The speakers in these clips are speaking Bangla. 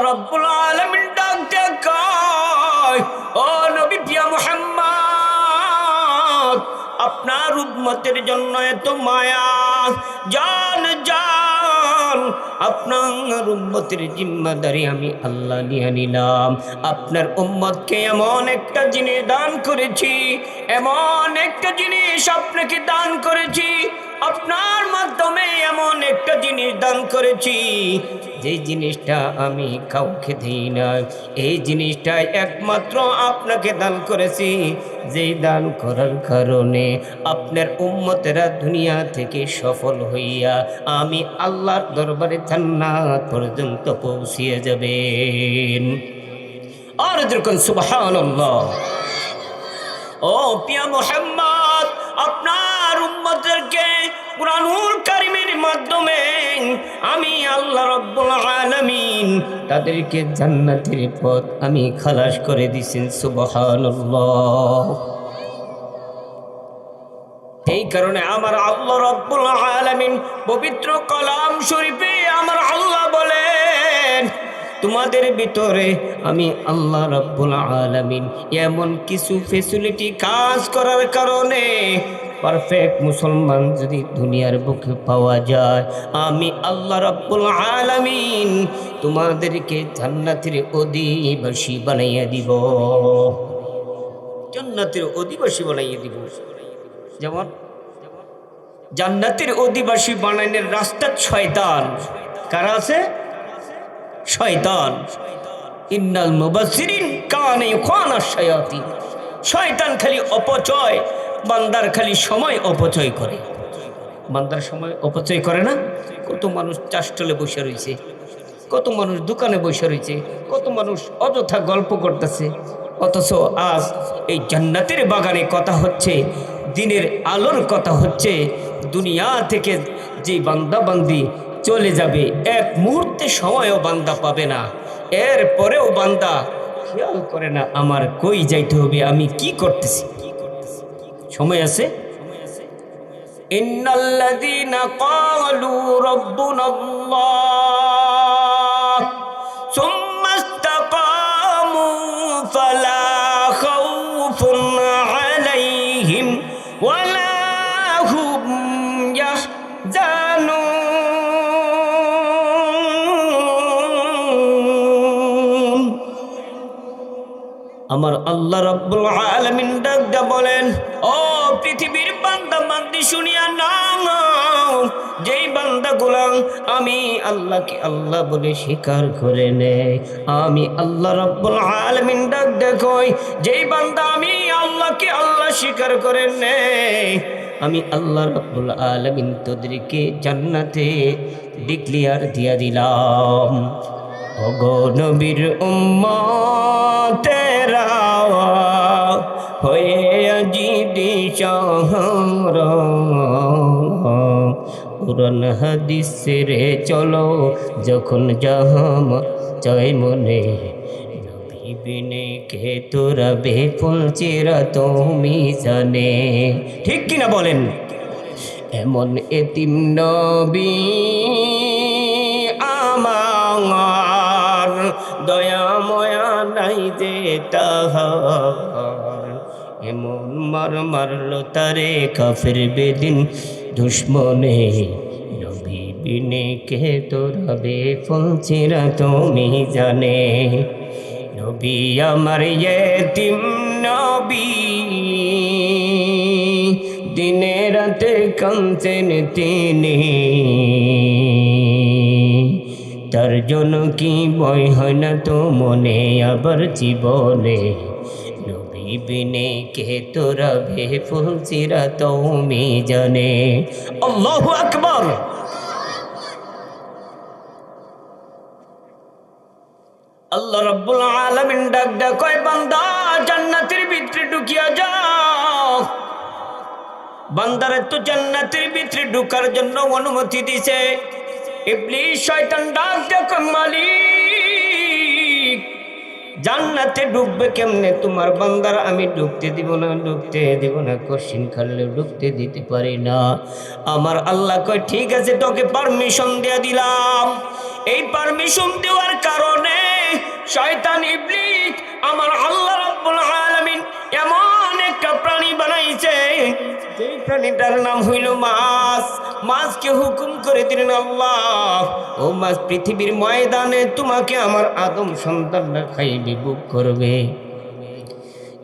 রাব্বুল আলামিন ডাক দিয়ে কয়, ও নবী প্রিয় মুহাম্মদ, আপনার উম্মতের জন্য এত মায়া, জান জান আপনার উম্মতের জিম্মাদারি আমি আল্লাহ নিয়ে নিলাম। আপনার উম্মতকে এমন একটা জিনিস দান করেছি, এমন একটা জিনিস আপনাকে দান করেছি, আপনার মাধ্যমে এমন একটা জিনিস দান করেছি যে জিনিসটা আমি কাউকে দিই না। এই জিনিসটা একমাত্র আপনাকে দান করেছি, যেই দান করার কারণে আপনার উম্মতেরা দুনিয়া থেকে সফল হইয়া আমি আল্লাহর দরবারে জান্নাত পর্যন্ত পৌঁছিয়ে যাবেন। আর যখন সুবহানাল্লাহ। ও প্রিয় মুহাম্মদ, আপনার উম্মতদেরকে কুরআনুল কারীমের মাধ্যমে আমি আল্লাহ রাব্বুল আলামিন তাদেরকে জান্নাতের পথ আমি খালাস করে দিয়েছেন। সুবহানাল্লাহ। এই কারণে আমার আল্লাহ রাব্বুল আলামিন পবিত্র কালাম শরীফে আমার আল্লাহ বলেন, তোমাদের ভিতরে আমি আল্লাহ রাব্বুল আলামিন এমন কিছু ফ্যাসিলিটি কাজ করার কারণে পারফেক্ট মুসলমান যদি দুনিয়ার বুকে পাওয়া যায়, আমি আল্লাহ রাব্বুল আলামিন তোমাদেরকে জান্নাতের অধিবাসী বানাইয়া দিব। জান্নাতের অধিবাসী বানাইয়া দিব। যেমন জান্নাতের অধিবাসী বানানোর রাস্তা শয়তান কারা আছে? শয়তান। ইন্নাল মুবাসসিরিন কানা ইখওয়ানা শায়াতিন। শয়তান খালি অপচয়, বান্দার খালি সময় অপচয় করে। বান্দার সময় অপচয় করে না? কত মানুষ চাষটলে বসে রয়েছে, কত মানুষ দোকানে বসে রয়েছে, কত মানুষ অযথা গল্প করতেছে। অথচ আজ এই জান্নাতের বাগানে কথা হচ্ছে, দিনের আলোর কথা হচ্ছে। দুনিয়া থেকে যে বান্দা বান্দি চলে যাবে, এক মুহূর্তে সময়ও বান্দা পাবে না। এর পরেও বান্দা খেয়াল করে না আমার কই যাইতে হবে, আমি কি করতেছি। সময় আছে। ইন্নাল্লাযীনা ক্বালু রাব্বুনাল্লাহ সুম্মা ইসতাকামু ফালা খাউফুন আলাইহিম ওয়ালা হুম ইয়াহজানুন। আমার আল্লাহ রাব্বুল আলামিন ডাক দিয়া বলেন, ও পৃথিবীর বান্দা বান্দি শুনিয়া নাও, যেই বান্দাগুলা আমি আল্লাহকে আল্লাহ বলে স্বীকার করে নেয়, আমি আল্লাহ রাব্বুল আলামিন ডাক দিয়া কই, যেই বান্দা আমি আল্লাহকে আল্লাহ স্বীকার করে নেয়, আমি আল্লাহ রাব্বুল আলামিন তোদেরকে জান্নাতে ডিক্লেয়ার দিয়া দিলাম। ওগো নবীর উম্মতেরা হয়ে আজি দিশাহারা, কুরআন হাদিস রে চলো যখন জাহাম চাই মনে, নবী বিনে কে তোরা বেফুল চেরা তুমি জানে। ঠিক কিনা বলেন? এমন এতিম নবী আমার, দয়া ময়া নাই যে তাহার, এমন মার মারলো তারে কাফের বেদিন দুশ্মনে, নবী বিনে কে তোরা বেফুল চেরা তুমি জানে। নবী আমার এতিম নবী, দিনে রাতে কাঁদছেন তিনি, তার জন্য কি ভয় হয় না তো মনে আবার জীবনে, নবী বিনে কে তোরা বেফুল চিরা তুমি জানে। আল্লাহু আকবার। আল্লাহ রাব্বুল আলামিন ডাক ডাক কয়, বান্দা জান্নাতের ভিতরে ঢুকিয়া যাও। বান্দারে তো জান্নাতের ভিতরে ঢোকার জন্য অনুমতি দিছে। ইবলিস শয়তান ডাক ডাক, মালিক জান্নাতে ঢুকবে কেমনে? তোমার বান্দার আমি ঢুকতে দিব না, কোশ্চিন খালে ঢুকতে দিতে পারি না। আমার আল্লাহ কয়, ঠিক আছে তোকে পারমিশন দিয়ে দিলাম। এই পারমিশন দেওয়ার কারণে শয়তান ইবলিস আমার আল্লাহ রাব্বুল আলামিন এমন একটা প্রাণী বানাইছে, যেই প্রাণীটার নাম হইল মাছ। মাছকে হুকুম করে দিলেন আল্লাহ, ও মাছ পৃথিবীর ময়দানে তোমাকে আমার আদম সন্তানরা খাইবে, বুক করবে।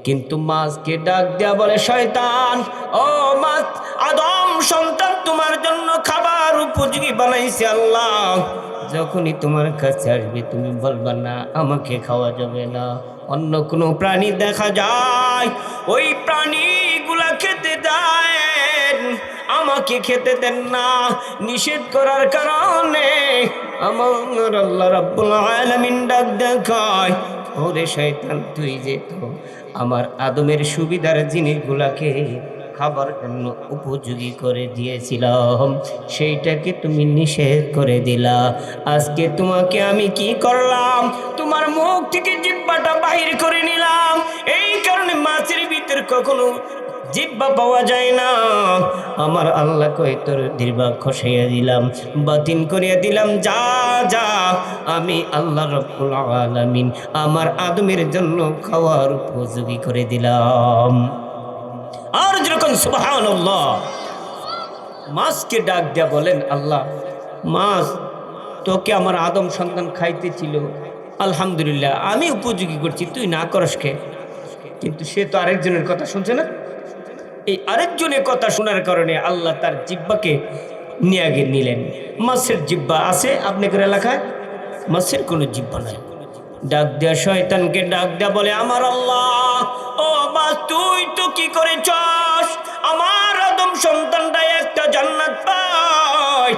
কিন্তু মাছকে ডাক দেয়া বলে, শয়তান ও মাছ, আদম সন্তান তোমার জন্য খাবার উপযোগী বানাইছে আল্লাহ। যখনই তোমার কাছে আসবে তুমি বলবা না আমাকে খাওয়া যাবে না। অন্য কোনো প্রাণী দেখা যায়, ওই প্রাণীগুলা খেতে দেন, আমাকে খেতে দেন না। নিষেধ করার কারণে আমার আল্লাহ রাব্বুল আলামিন ডাক দেখায়, ওরে শয়তান তুই যে তো আমার আদমের সুবিধার জিনিসগুলাকে খাবার জন্য উপযোগী করে দিয়েছিলাম, সেইটাকে তুমি নিষেধ করে দিলা। আজকে তোমাকে আমি কি করলাম, তোমার মুখ থেকে জিহ্বাটা বাহির করে নিলাম। এই কারণে মাছের ভিতর কখনো জিহ্বা পাওয়া যায় না। আমার আল্লাহ কয় তোর জিহ্বা খসাইয়া দিলাম, বাতিল করিয়া দিলাম। যা যা, আমি আল্লাহ রাব্বুল আলামিন আমার আদমের জন্য খাওয়ার উপযোগী করে দিলাম। আর যখন সুবহানাল্লাহ, মাছকে ডাক দিয়া বলেন, আল্লাহ মাছ তোকে আমার আদম সন্তান খাইতে ছিল, আলহামদুলিল্লাহ আমি উপযোগী করছি, তুই না করস কে? কিন্তু সে তো আরেকজনের কথা শুনছে না। এই আরেকজনের কথা শোনার কারণে আল্লাহ তার জিহ্বাকে নিয়ে গিয়ে নিলেন। মাছের জিহ্বা আছে আপনাদের এলাকায়? মাছের কোনো জিহ্বা নাই। ডাক দেয়া শয়তানকে ডাক দেয়া বলে, আমার আল্লাহ ও মাছ তুই তো কি করেছস, আমার আদম সন্তানটা একটা জান্নাত পায়,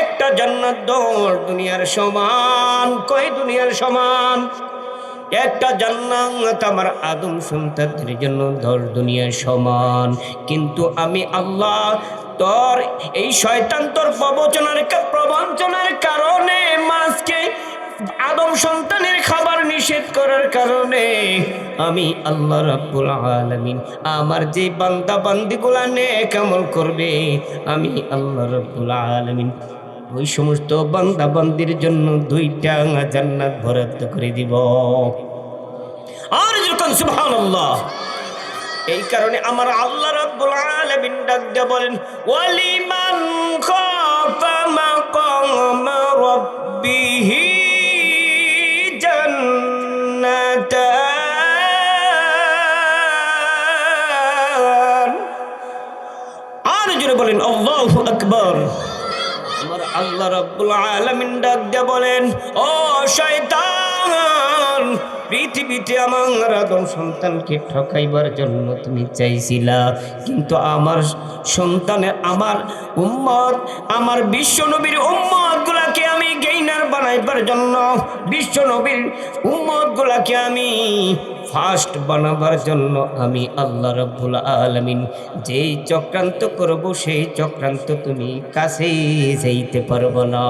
একটা জান্নাত 10 দুনিয়ার সমান। কয় দুনিয়ার সমান? একটা জান্নাত আমার আদম সন্তানদের জন্য 10 দুনিয়ার সমান। কিন্তু আমি আল্লাহ তোর এই শয়তান তোর প্রবঞ্চনার কারণে মাছকে আদম সন্তানের খাবার নিষেধ করার কারণে আমি আল্লাহ রাব্বুল আলামিন আমার যে বান্দা বান্দিগুলা নেক আমল করবে, আমি আল্লাহ রাব্বুল আলামিন ওই সমস্ত বান্দা বান্দির জন্য 2টা জান্নাত বরাদ্দ করে দিব। আর যখন সুবহানাল্লাহ, এই কারণে আমার আল্লাহ রাব্বুল আলামিন ডাক দিয়ে বলেন, ওয়ালিমান খাফা মাকাম রাব্বিহি জান্নাতান। আর জোরে বলেন আল্লাহু আকবার। আমার আল্লাহ রাব্বুল আলামিন ডাক দিয়ে বলেন, ও শয়তান, পৃথিবীতে আমার আদম সন্তানকে ঠকাইবার জন্য তুমি চাইছিলা, কিন্তু আমার সন্তানের আমার উম্মত, আমার বিশ্ব নবীর উম্মত গুলাকে আমি গেইনার বানাইবার জন্য, বিশ্ব নবীর উম্মত গুলাকে আমি ফার্স্ট বানাবার জন্য আমি আল্লাহ রাব্বুল আলামিন যেই চক্রান্ত করব, সেই চক্রান্ত তুমি কাছেই যাইতে পারবো না।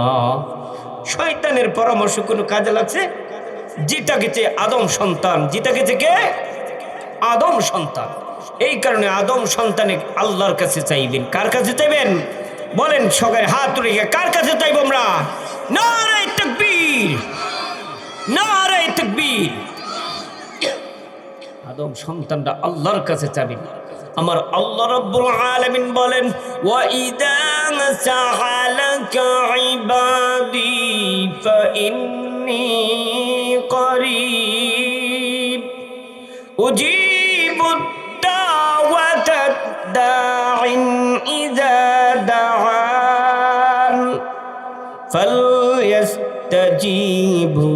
শয়তানের পরামর্শ কোনো কাজে লাগছে? জিতা গেছে আদম সন্তান, জিতা গেছে কে? আদম সন্তান। এই কারণে আদম সন্তানে আল্লাহর কাছে চাইবেন। কার কাছে চাইবেন বলেন? সবাই হাত তুলে, কার কাছে চাইব আমরা? নারে তাকবীর, নারে তাকবীর। আদম সন্তানরা আল্লাহর কাছে চাইবেন। আমার আল্লাহ রাব্বুল আলামিন বলেন, ওয়া ইযা সাআলাকা ইবাদি ফাইন্নী করিব উজিবুদ দাওয়াতাদ দাইন ইযা দাআন ফালইস্তাজিবু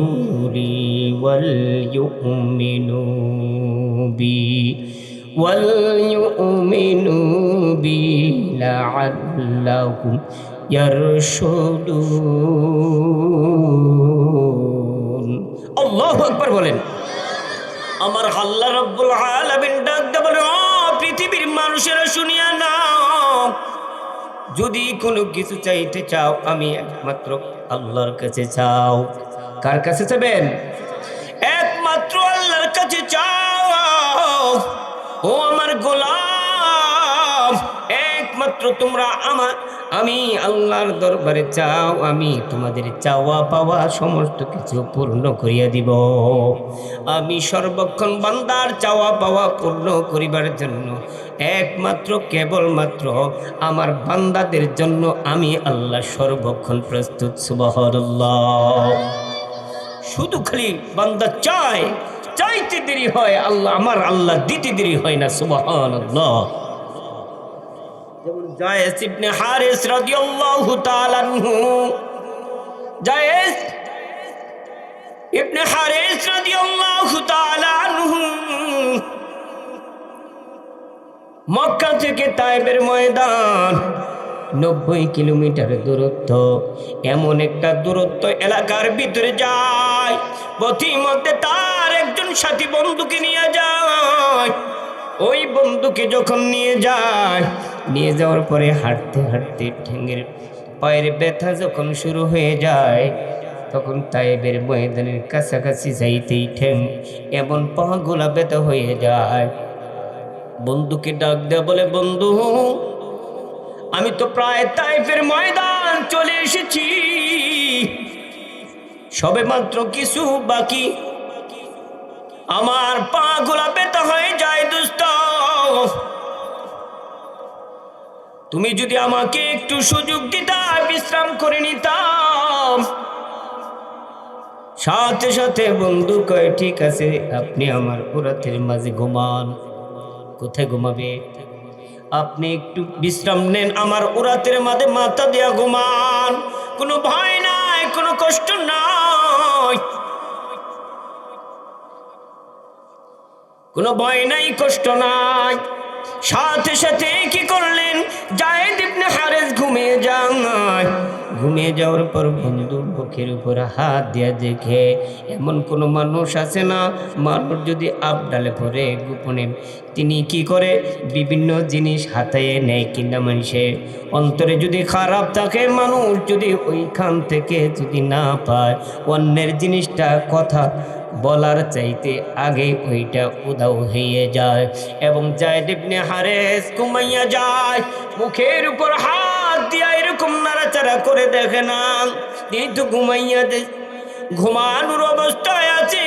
লি ওয়াল ইউমিনু বি লাআল্লাহুম ইয়ারশুদুন। আল্লাহু আকবার বলেন। আমার আল্লাহ রাব্বুল আলামিন ডাক দিয়ে বলে, ও পৃথিবীর মানুষেরা শুনিয়া নাও, যদি কোনো কিছু চাইতে চাও আমি একমাত্র আল্লাহর কাছে চাও। কার কাছে চাইবেন? একমাত্র আল্লাহর কাছে চাও। ও আমার গোলাম, একমাত্র তোমরা আমি আল্লাহর দরবারে চাও, আমি তোমাদের চাওয়া পাওয়া সমস্ত কিছু পূর্ণ করিয়া দিব। আমি সর্বক্ষণ বান্দার চাওয়া পাওয়া পূর্ণ করিবার জন্য একমাত্র কেবলমাত্র আমার বান্দাদের জন্য আমি আল্লাহ সর্বক্ষণ প্রস্তুত। সুবহানাল্লাহ। শুধু খালি বান্দা চায়, চাইতে দেরি হয়, আল্লাহ আমার আল্লাহ দিতে দেরি হয় না। সুবহানাল্লাহ। যেমন জায়েদ ইবনে হারিস রাদিয়াল্লাহু তাআলা আনহু, জায়েদ ইবনে হারিস রাদিয়াল্লাহু তাআলা আনহু মক্কা থেকে তায়েফের ময়দান 90 কিলোমিটার দূরত্ব, এমন একটা দূরত্ব এলাকার ভিতরে যায়, পথিমধ্যে তার একজন সাথী বন্ধুকে নিয়ে যায়। ওই বন্ধুকে যখন নিয়ে যাওয়ার পরে হাঁটতে হাঁটতে ঠ্যাঙের পায়ের ব্যথা যখন শুরু হয়ে যায়, তখন তায়েফের ময়দানের কাছাকাছি যাইতেই ঠ্যাং এমন পাগুলা ব্যথা হয়ে যায়। বন্ধুকে ডাক দেয়া বলে, বন্ধু আমি তো প্রায় তায়েফের ময়দান চলে এসেছি, সবে মাত্র কিছু বাকি, আমার পাগুলা ব্যথা হয়ে যায় দোস্ত, তুমি যদি আমাকে একটু সুযোগ দিতা বিশ্রাম করে নিতাম। সাথে সাথে বন্ধু কয়, ঠিক আছে আপনি আমার উরাতের মাঝে ঘুমান। কোথায় ঘুমাবে? আপনি একটু বিশ্রাম নেন, আমার উরাতের মাঝে মাথা দিয়া ঘুমান, কোনো ভয় নাই, কোনো কষ্ট নাই, কোনো ভয় নাই, কষ্ট নাই। সাথে সাথে কি করলেন, জায়েদ ইবনে হারিস ঘুমিয়ে যায়। ঘুমিয়ে যাওয়ার পর বন্ধু বুকের উপর হাত দিয়া দেখে এমন কোনো মানুষ আছে না, মানুষ যদি আবডালে পড়ে গোপনে তিনি কি করে বিভিন্ন জিনিস হাতায়ে নেয় কিনা, মানুষের অন্তরে যদি খারাপ থাকে, মানুষ যদি ওইখান থেকে যদি না পায়, অন্যের জিনিসটা কথা বলার চাইতে আগে ওইটা উধাও হয়ে যায়। এবং জায়েদ ইবনে হারিস ঘুমাইয়া যায়, মুখের উপর হাত দিয়া এরকম নাড়াচাড়া করে দেখে না, তিনি তো ঘুমানোর অবস্থায় আছে।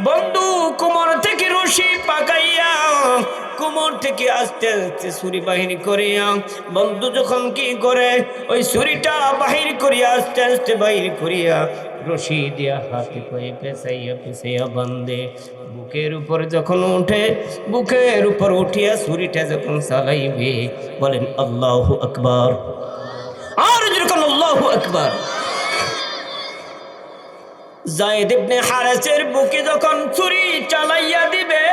বন্ধু কোমর থেকে রশি পাকাইয়া কোমর থেকে আস্তে আস্তে ছুরি বাহির করিয়া, বন্ধু যখন কি করে ওই ছুরিটা বাহির করিয়া আস্তে আস্তে বাহির করিয়া রশি দিয়া হাতে পায়ে পেঁচাইয়া বান্ধে, বুকের উপর যখন উঠে, বুকের উপর উঠিয়া ছুরিটা যখন চালাইবে, বলেন আল্লাহু আকবার, আর যখন আল্লাহু আকবার। জায়েদ ইবনে হারিসের বুকে যখন ছুরি চালাইয়া দিবে,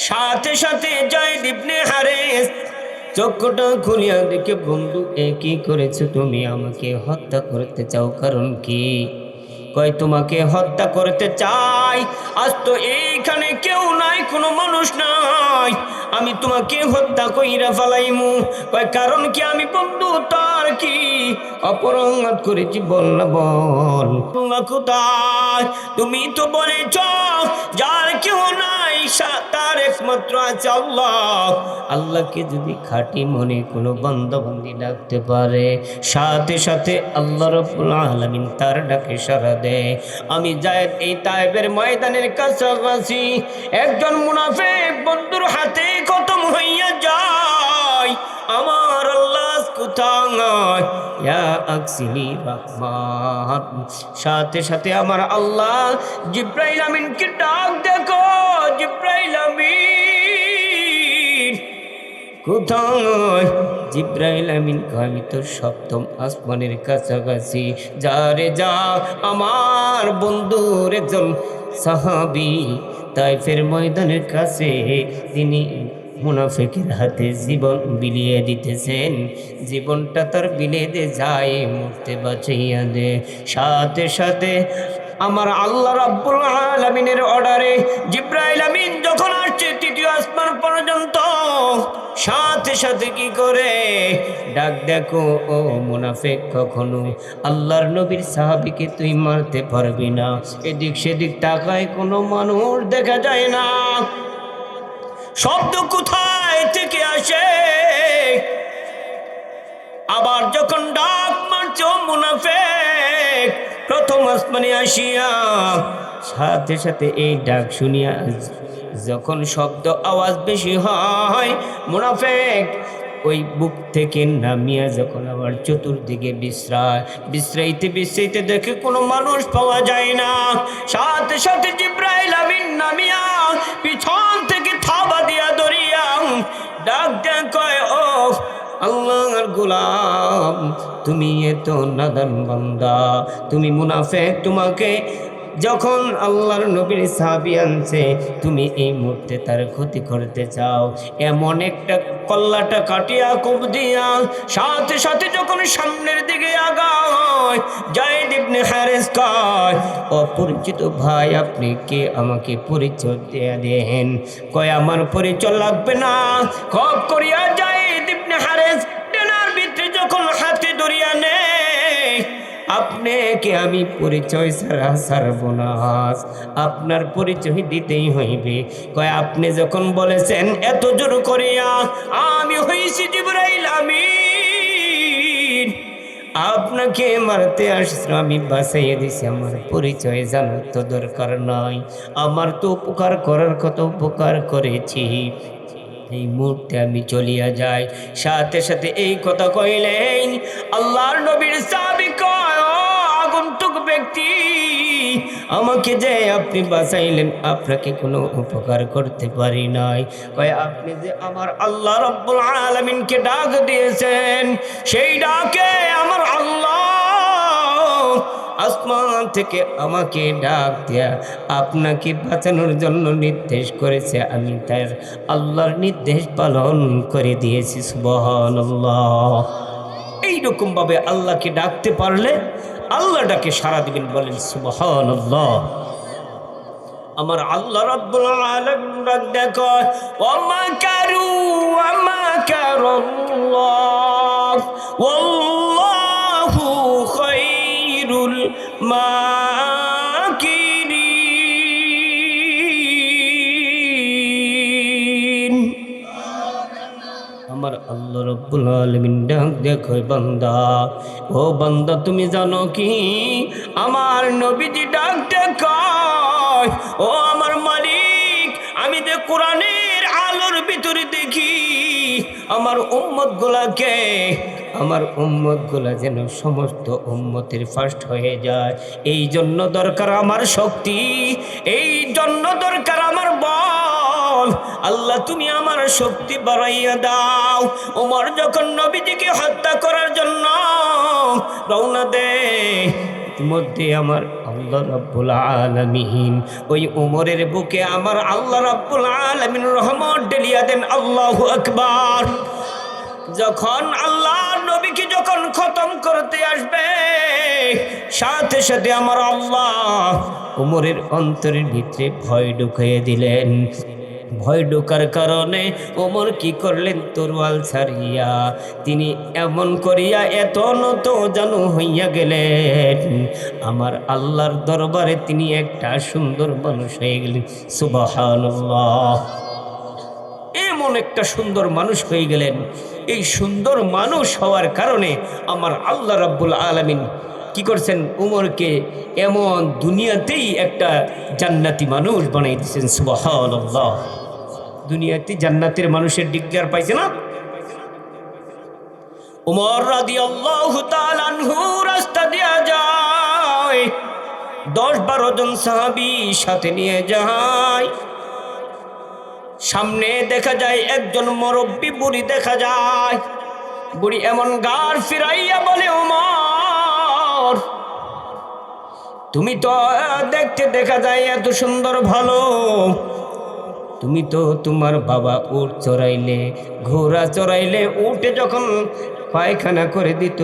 সাথে সাথে জায়েদ ইবনে হারিস চক্ষুটা খুলিয়া দেখে, বন্ধু কি করেছো তুমি? আমাকে হত্যা করতে চাও? কারণ কি? কয় তোমাকে হত্যা করতে চাই, আজ তো এইখানে কেউ নাই, কোনো মানুষ নাই, আমি তোমাকে হত্যা কইরা ফেলাইমু। কয় কারণ কি? আমি বন্ধু তার কি অপরাধ করেছি? বল না, বল। কোথায়? তুমি তো বলেছ যার কেউ নাই তার একমাত্র আছে আল্লাহ। আল্লাহকে যদি খাঁটি মনে কোনো বান্দা-বান্দি ডাকতে পারে, সাথে সাথে আল্লাহ রাব্বুল আলামিন তার ডাকে সাড়া দেয়। আমি জায়েদ এই তায়েফের ময়দানের কাছাকাছি একজন মুনাফিক বন্ধুর হাতে খতম হইয়া যায়। আমার আল্লাহ কোথায়? ইয়া আকসিনি রহমান। সাথে সাথে আমার আল্লাহ জিব্রাইল আমিনকে ডাক দেখো, জিব্রাইল আমিন কোথায়? জিব্রাইল আমিন আমি তো সপ্তম আসমানের কাছাকাছি। যা রে যা, আমার বন্ধুর একজন সাহাবী তায়েফের ময়দানের কাছে তিনি মুনাফিকের হাতে জীবন বিলিয়ে দিতেছেন, জীবনটা তার বিলিয়ে দে যায়, মরতে বাঁচাইয়া দে। সাথে সাথে আমার আল্লাহ রাব্বুল আলামিনের অর্ডারে জিব্রাইল আমিন যখন আসছে তৃতীয় আসমান পর্যন্ত, সাথে সাথে কি করে ডাক দেখো, ও মুনাফিক কখনো আল্লাহর নবীর সাহাবীকে তুই মারতে পারবি না। এদিক সেদিক তাকায় কোনো মানুষ দেখা যায় না। শব্দ কোথায় থেকে আসে? আবার যখন ডাক মারছে ও মুনাফিক, প্রথম আসমানে আসিয়া সাথে সাথে এই ডাক শুনিয়া যখন শব্দ আওয়াজ বেশি হয়, মুনাফিক ওই বুক থেকে নামিয়া যখন আবার চতুর্দিকে বিশ্রাইতে দেখে কোনো মানুষ পাওয়া যায় না। সাথে সাথে জিব্রাইল আমিন নামিয়া পিছন থেকে থাবা দিয়া ধরিয়া ডাক দেয়া কয়, ও আল্লাহর গোলাম, তুমি এত নাদান বান্দা, তুমি মুনাফিক, তোমাকে যখন আল্লাহর নবীর সাহাবী আনছে তুমি এই মুহূর্তে তার ক্ষতি করতে চাও, এমন একটা কল্লাটা কাটিয়া কোপ দিয়া সাথে সাথে যখন সামনের দিকে আগায়, যায়েদ ইবনে হারেস কয়, অপরিচিত ভাই আপনি কে, আমাকে পরিচয় দিয়ে দেন। কয় আমার পরিচয় লাগবে না। খপ করিয়া যায়েদ ইবনে হারেস ডেনার ভিতরে যখন হাতে ধরিয়া নেয়, আপনাকে আমি পরিচয় ছাড়া ছাড়ব না, আপনার পরিচয় দিতেই হইবে। কয় আপনি যখন বলেছেন এত জোর করিয়া, আমি হইছি জিবরাইল আমিন, আপনাকে মারতে আসছি, আমি বাঁচাইয়া দিছি, আমার পরিচয় জানার তো দরকার নয়, আমার তো উপকার করার কত উপকার করেছি, এই মুহূর্তে আমি চলিয়া যাই। সাথে সাথে এই কথা কইলেন আল্লাহর নবীর সাহাবী কয়, ও আগন্তুক ব্যক্তি, আমাকে যে আপনি বাঁচাইলেন, আপনাকে কোনো উপকার করতে পারি নাই। কয় আপনি যে আমার আল্লাহ রাব্বুল আলামিনকে ডাক দিয়েছেন, সেই ডাকে আমার আল্লাহ আসমান থেকে আমাকে ডাক দেয়া আপনাকে বাঁচানোর জন্য নির্দেশ করেছে, আমি তার আল্লাহর নির্দেশ পালন করে দিয়েছি। সুবহানাল্লাহ। এইরকম ভাবে আল্লাহকে ডাকতে পারলে আল্লাহ ডাকে সাড়া দিবেন, বলেন সুবহানাল্লাহ। আমার আল্লাহ রাব্বুল আলামিন ডাক দেখো, ওয়া মাকারু ওয়া মাকারাল্লাহ ওয়াল্লাহু খায়রুল মাকিরিন। আমার আল্লাহ রাব্বুল আলামিন ডাক দেখো, বান্দা, ও বান্দা, তুমি জানো কি আমার নবীজি ডাক দেখো, ও আমার মালিক, আমি যে কোরআনের আলোর ভিতরে দেখি আমার উম্মত গুলা যেন সমস্ত উম্মতের ফার্স্ট হয়ে যায়, এই জন্য দরকার আমার শক্তি, এই জন্য দরকার আমার বল। আল্লাহ তুমি আমার শক্তি বাড়াইয়া দাও। ওমর যখন নবীজিকে হত্যা করার জন্য রওনা দেয়, মধ্যে আমার আল্লাহ রাব্বুল আলামিন ওই ওমরের বুকে আমার আল্লাহ রাব্বুল আলামিন রহমত ঢেলিয়া দেন। আল্লাহু আকবার। যখন আল্লাহ নবীকে যখন খতম করতে আসবে, সাথে সাথে আমার আল্লাহ ওমরের অন্তরের ভিতরে ভয় ঢুকিয়ে দিলেন। ভয় ঢোকার কারণে ওমর কি করলেন, তরোয়াল ছাড়িয়া তিনি এমন করিয়া এত নত জানু হইয়া গেলেন, আমার আল্লাহর দরবারে তিনি একটা সুন্দর মানুষ হয়ে গেলেন। সুবহানাল্লাহ। এমন একটা সুন্দর মানুষ হয়ে গেলেন। এই সুন্দর মানুষ হওয়ার কারণে আমার আল্লাহ রাব্বুল আলামিন কি করছেন, উমরকে এমন দুনিয়াতেই একটা জান্নাতি মানুষ বানাই দিয়েছেন। সুবহানাল্লাহ। দুনিয়াতে জান্নাতের মানুষের ডিগ্রি পাইছে না। উমর রাদিয়াল্লাহু তাআলা আনহু রাস্তা দিয়া যায়, 10-12 জন সাহাবী সাথে নিয়ে যায়। সামনে দেখা যায় একজন মুরব্বী বুড়ি দেখা যায়। বুড়ি এমন গাড় ফিরাইয়া বলে, উমর, তুমি তো দেখতে দেখা যায় এত সুন্দর ভালো, তুমি তো তোমার বাবা উট চড়াইলে, ঘোড়া চড়াইলে, উটে যখন পায়খানা করে দিত,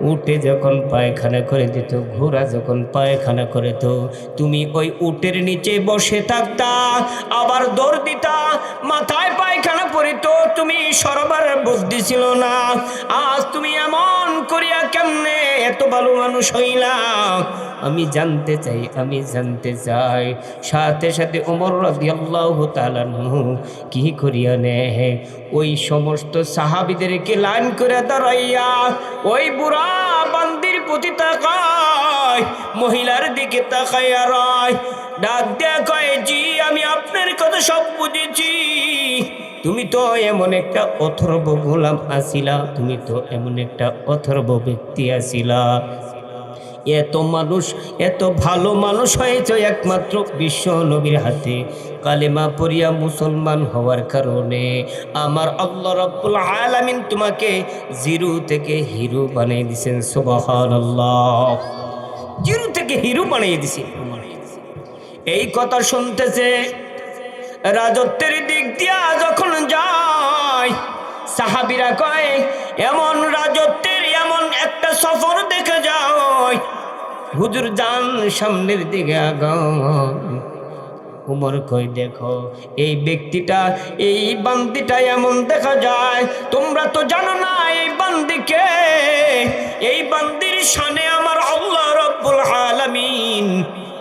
উটে যখন পায়খানা করে দিত, ঘোড়া যখন পায়খানা করে দিত, তুমি ওই উটের নিচে বসে থাকতা, আবার দৌড় দিতা, মাথায় পায়খানা পড়িত, তুমি সরবার বুদ্ধি ছিল না। আজ তুমি এমন করিয়া কেমনে এত ভালো মানুষ হইলা? আমি জানতে চাই। সাথে সাথে ওমর রাদিয়াল্লাহু তাআলা আনহু কি করিয়া নেয়, ওই সমস্ত সাহাবীদেরকে লাইন করে দাঁড় দাঁড়াইয়া ওই বুড়া বান্দির প্রতি তাকায়, মহিলার দিকে তাকাইয়া রয়, ডাক দেয়া কয়, জি আমি আপনার কথা সব বুঝেছি। তুমি তো এমন একটা অথর্ব গোলাম আছিলা, তুমি তো এমন একটা অথর্ব ব্যক্তি আছিলা। এত মানুষ, এত ভালো মানুষ হয়েছে একমাত্র বিশ্ব নবীর হাতে কালেমা পড়িয়া মুসলমান হওয়ার কারণে। আমার আল্লাহ রাব্বুল আলামিন তোমাকে জিরো থেকে হিরো বানিয়ে দিয়েছেন। সুবহানাল্লাহ। জিরো থেকে হিরো বানিয়ে দিয়েছেন। এই কথা শুনতেছে, রাজত্বের দিক দিয়া যখন যায়, সাহাবীরা কয় এমন রাজত্বের এমন একটা সফর দেখে যায়, হুজুর যান সামনের দিকে আগান। উমর কই দেখো এই ব্যক্তিটা, এই বান্দিটা এমন দেখা যায়, তোমরা তো জানো না এই বান্দিকে। এই বান্দির শানে আমার আল্লাহ রাব্বুল আলামিন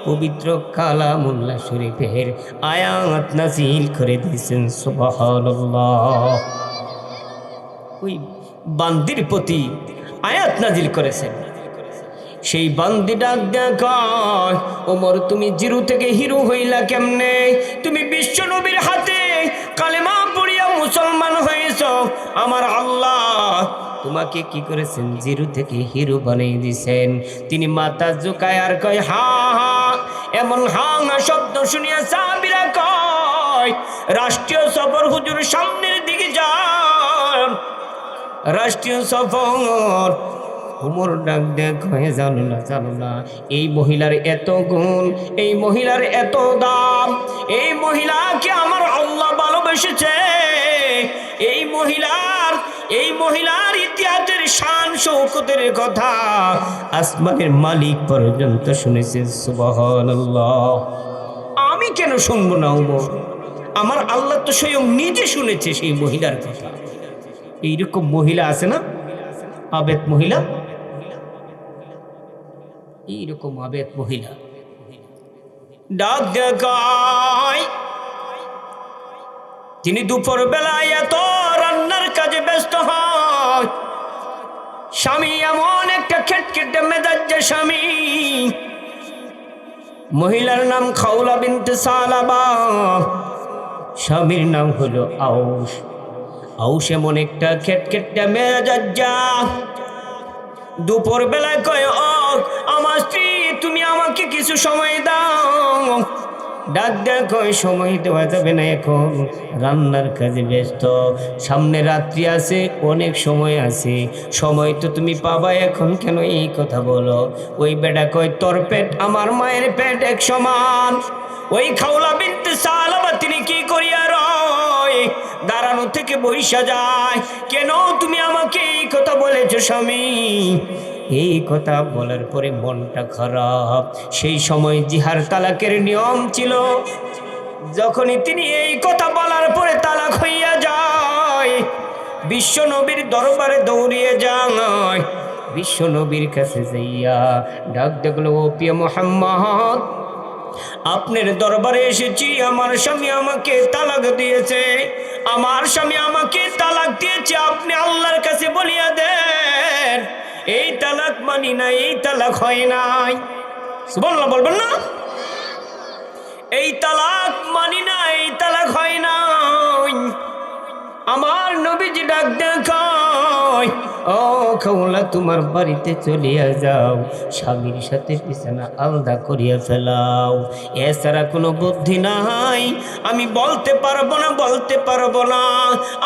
পবিত্র কালামুল্লাহ শরীফের আয়াত নাযিল করে দিয়েছেন। সুবহানাল্লাহ। ওই বান্দির প্রতি আয়াত নাযিল করেছেন। সেই বান্দি ডাক দেখায়, ওমর তুমি জিরো থেকে হিরো হইলা কেমনে? তুমি বিশ্ব নবীর হাতে কালেমা পড়িয়া মুসলমান হয়েছ, আমার আল্লাহ তোমাকে কি করেছেন? জিরো থেকে হিরো বানিয়ে দিয়েছেন। তিনি মাথা ঝুঁকায় আর কয় হা হা। এমন হা হা শব্দ শুনিয়া সাহাবীরা কয় রাষ্ট্রীয় সফর, হুজুর সামনের দিকে যান, রাষ্ট্রীয় সফর। উমর ডাক দেখ হয়ে জানো না, জানো না এই মহিলার এত গুণ, এই মহিলার এত দাম, এই মহিলাকে আমার আল্লাহ ভালোবেসেছে। এই মহিলার ইতিহাসের শান শৌকতের কথা আসমানের মালিক পর্যন্ত শুনেছেন। সুবহানাল্লাহ। আমি কেন শুনবো না উমর? আমার আল্লাহ তো স্বয়ং নিজে শুনেছে সেই মহিলার কথা। এইরকম মহিলা আছে না, আবেদ মহিলা, এইরকম আবেদ মহিলা ডাক দেখায়। তিনি দুপুর বেলায় এত রান্নার কাজে ব্যস্ত হয়, স্বামী এমন একটা খেটখেটে মেজাজ্জে স্বামী। মহিলার নাম খাউলা বিনতে সালাবা, স্বামীর নাম হলো আউস। আউস এমন একটা খেটখেটে মেজাজ্জা। দুপুর বেলায় কয়, ও আমার স্ত্রী তুমি আমাকে কিছু সময় দাও। ডাক দেখো সময় দেওয়া যাবে না, এখন রান্নার কাজে ব্যস্ত, সামনে রাত্রি আছে, অনেক সময় আছে, সময় তো তুমি পাবা, এখন কেন এই কথা বলো? ওই বেটা কয় তোর পেট আমার মায়ের পেট এক সমান। ওই খাউলা বিনতে সালাবা তিনি কি করিয়া রয়, দাঁড়ানো থেকে বইসা যায়। কেন তুমি আমাকে এই কথা বলেছো স্বামী? এই কথা বলার পরে মনটা খারাপ। সেই সময় জিহার তালাকের নিয়ম ছিল, যখনই তিনি এই কথা বলার পরে তালাক হইয়া যায়, বিশ্ব নবীর দরবারে দৌড়িয়ে যায়। বিশ্ব নবীর কাছে যাইয়া ডাক দেখলো, ও প্রিয় মুহাম্মদ, আপনার দরবারে এসেছি, আমার স্বামী আমাকে তালাক দিয়েছে, আমার স্বামী আমাকে তালাক দিয়েছে, আপনি আল্লাহর কাছে বলিয়া দেন এই তালাক মানি না, এই তালাক হয় নাই। সুবহানাল্লাহ বলবেন না? এই তালাক মানি না, এই তালাক হয় নাই। আমার নবীজি ডাক দেখায়, ও খাউলা তোমার বাড়িতে চলিয়া যাও, স্বামীর সাথে বিছানা আলাদা করিয়া ফেলাও, এছাড়া কোনো বুদ্ধি নাই। আমি বলতে পারবো না, বলতে পারবো না,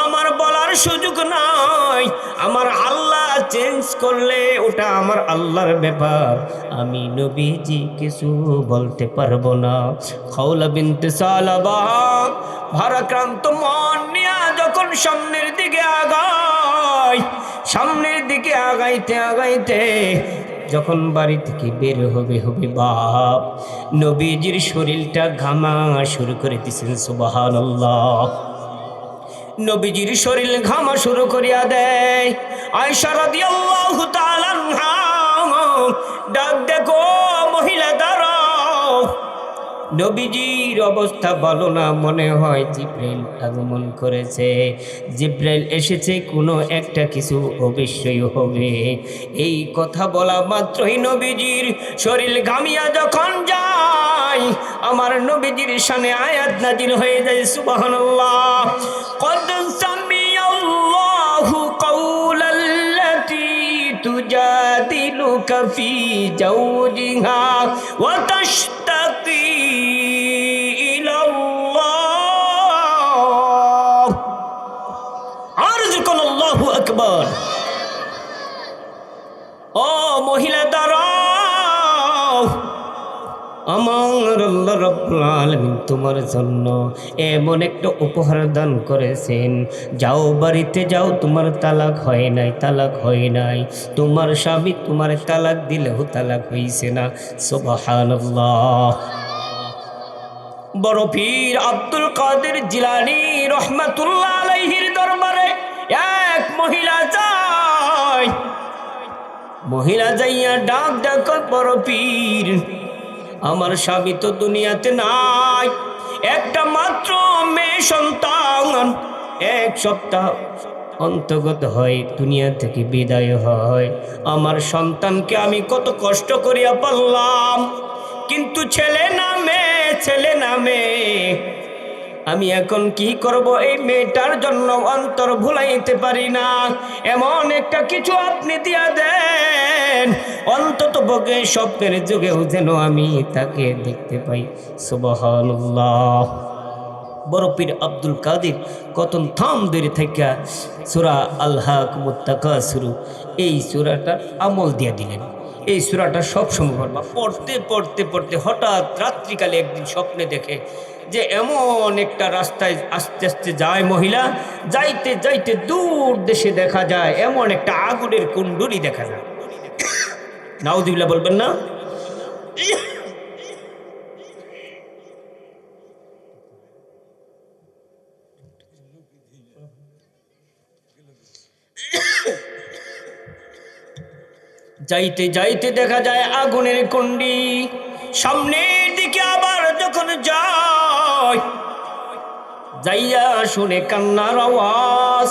আমার বলার সুযোগ নাই। আমার আল্লাহ চেঞ্জ করলে ওটা আমার আল্লাহর ব্যাপার, আমি নবীজি কিছু বলতে পারবো না। খাউলা বিনতে সালাবা ভারাক্রান্ত মন নিয়ে যখন সামনের দিকে আগায়, সামনের দিকে আগাইতে আগাইতে যখন বাড়ি থেকে বের হবে বাপ, নবীজির শরীরটা ঘামা শুরু করে দিয়েছেন। সুবহানাল্লাহ। নবীজির শরীর ঘামা শুরু করিয়া দেয়। আয়েশা রাদিয়াল্লাহু তাআলা আনহা ডাক দেখো, মহিলা দাঁড়াও। নবীজির অবস্থা ভালো না, মনে হয় জিব্রাইল আগমন করেছে, জিব্রাইল এসেছে, কোনো একটা কিছু অবশ্যই হবে। এই কথা বলা মাত্রই নবীজির শরীর ঘামিয়া যখন যায়, আমার নবীজির শানে আয়াত নাজিল হয়ে যায়, সুবহানাল্লাহ। কদ সামিআল্লাহু কাওলাল্লাতী তুজাদিলুকা ফী যাওজিহা ওয়া তাশতাকি ইলাল্লাহ। আর যখন আল্লাহু আকবার। ও মহিলা দাঁড়াও, আমার আল্লাহ রাব্বুল আলামিন তোমার জন্য এমন একটা উপহার দান করেছেন। যাও, বাড়িতে যাও, তোমার তালাক হয় নাই, তালাক হয় নাই। তোমার স্বামী তোমার তালাক দিলেও তালাক হইছে না। সুবহানাল্লাহ। বড় পীর আব্দুল কাদের জিলানী রহমাতুল্লাহ আলাইহির দরবারে এক মহিলা যায়। মহিলা যাইয়া ডাক ডাক, বড় পীর, আমার স্বামী তো দুনিয়াতে নাই, একটা মাত্র মেয়ে সন্তান, এক সপ্তাহ অন্তর্গত হয়, দুনিয়া থেকে বিদায় হয়। আমার সন্তানকে আমি কত কষ্ট করিয়া পারলাম, কিন্তু ছেলে না মেয়ে, ছেলে না মেয়ে। আমি এখন কি করব? এই মেয়েটার জন্য অন্তর ভুলাইতে পারি না। এমন একটা কিছু আপনি দিয়া দেন, অন্তত পক্ষে স্বপ্নের যুগেও যেন আমি তাকে দেখতে পাই। সুবহানাল্লাহ। বড় পীর আব্দুল কাদের কতন থাম ধরে থেকে সূরা আল-হাকুমুত তাকাসুর এই সূরাটার আমল দিয়া দিলেন। এই সূরাটা সবসময় পড়বা। পড়তে পড়তে পড়তে হঠাৎ রাত্রিকালে একদিন স্বপ্নে দেখে যে এমন একটা রাস্তায় আস্তে আস্তে যায় মহিলা, যাইতে যাইতে দূর দেশে দেখা যায় এমন একটা আগুনের কুণ্ডলী দেখা যায়। নাউযুবিল্লাহ বলবেন না? যাইতে যাইতে দেখা যায় আগুনের কুণ্ডি। সামনের দিকে আবার যখন যায়, যাইয়া শুনে কান্নার আওয়াজ।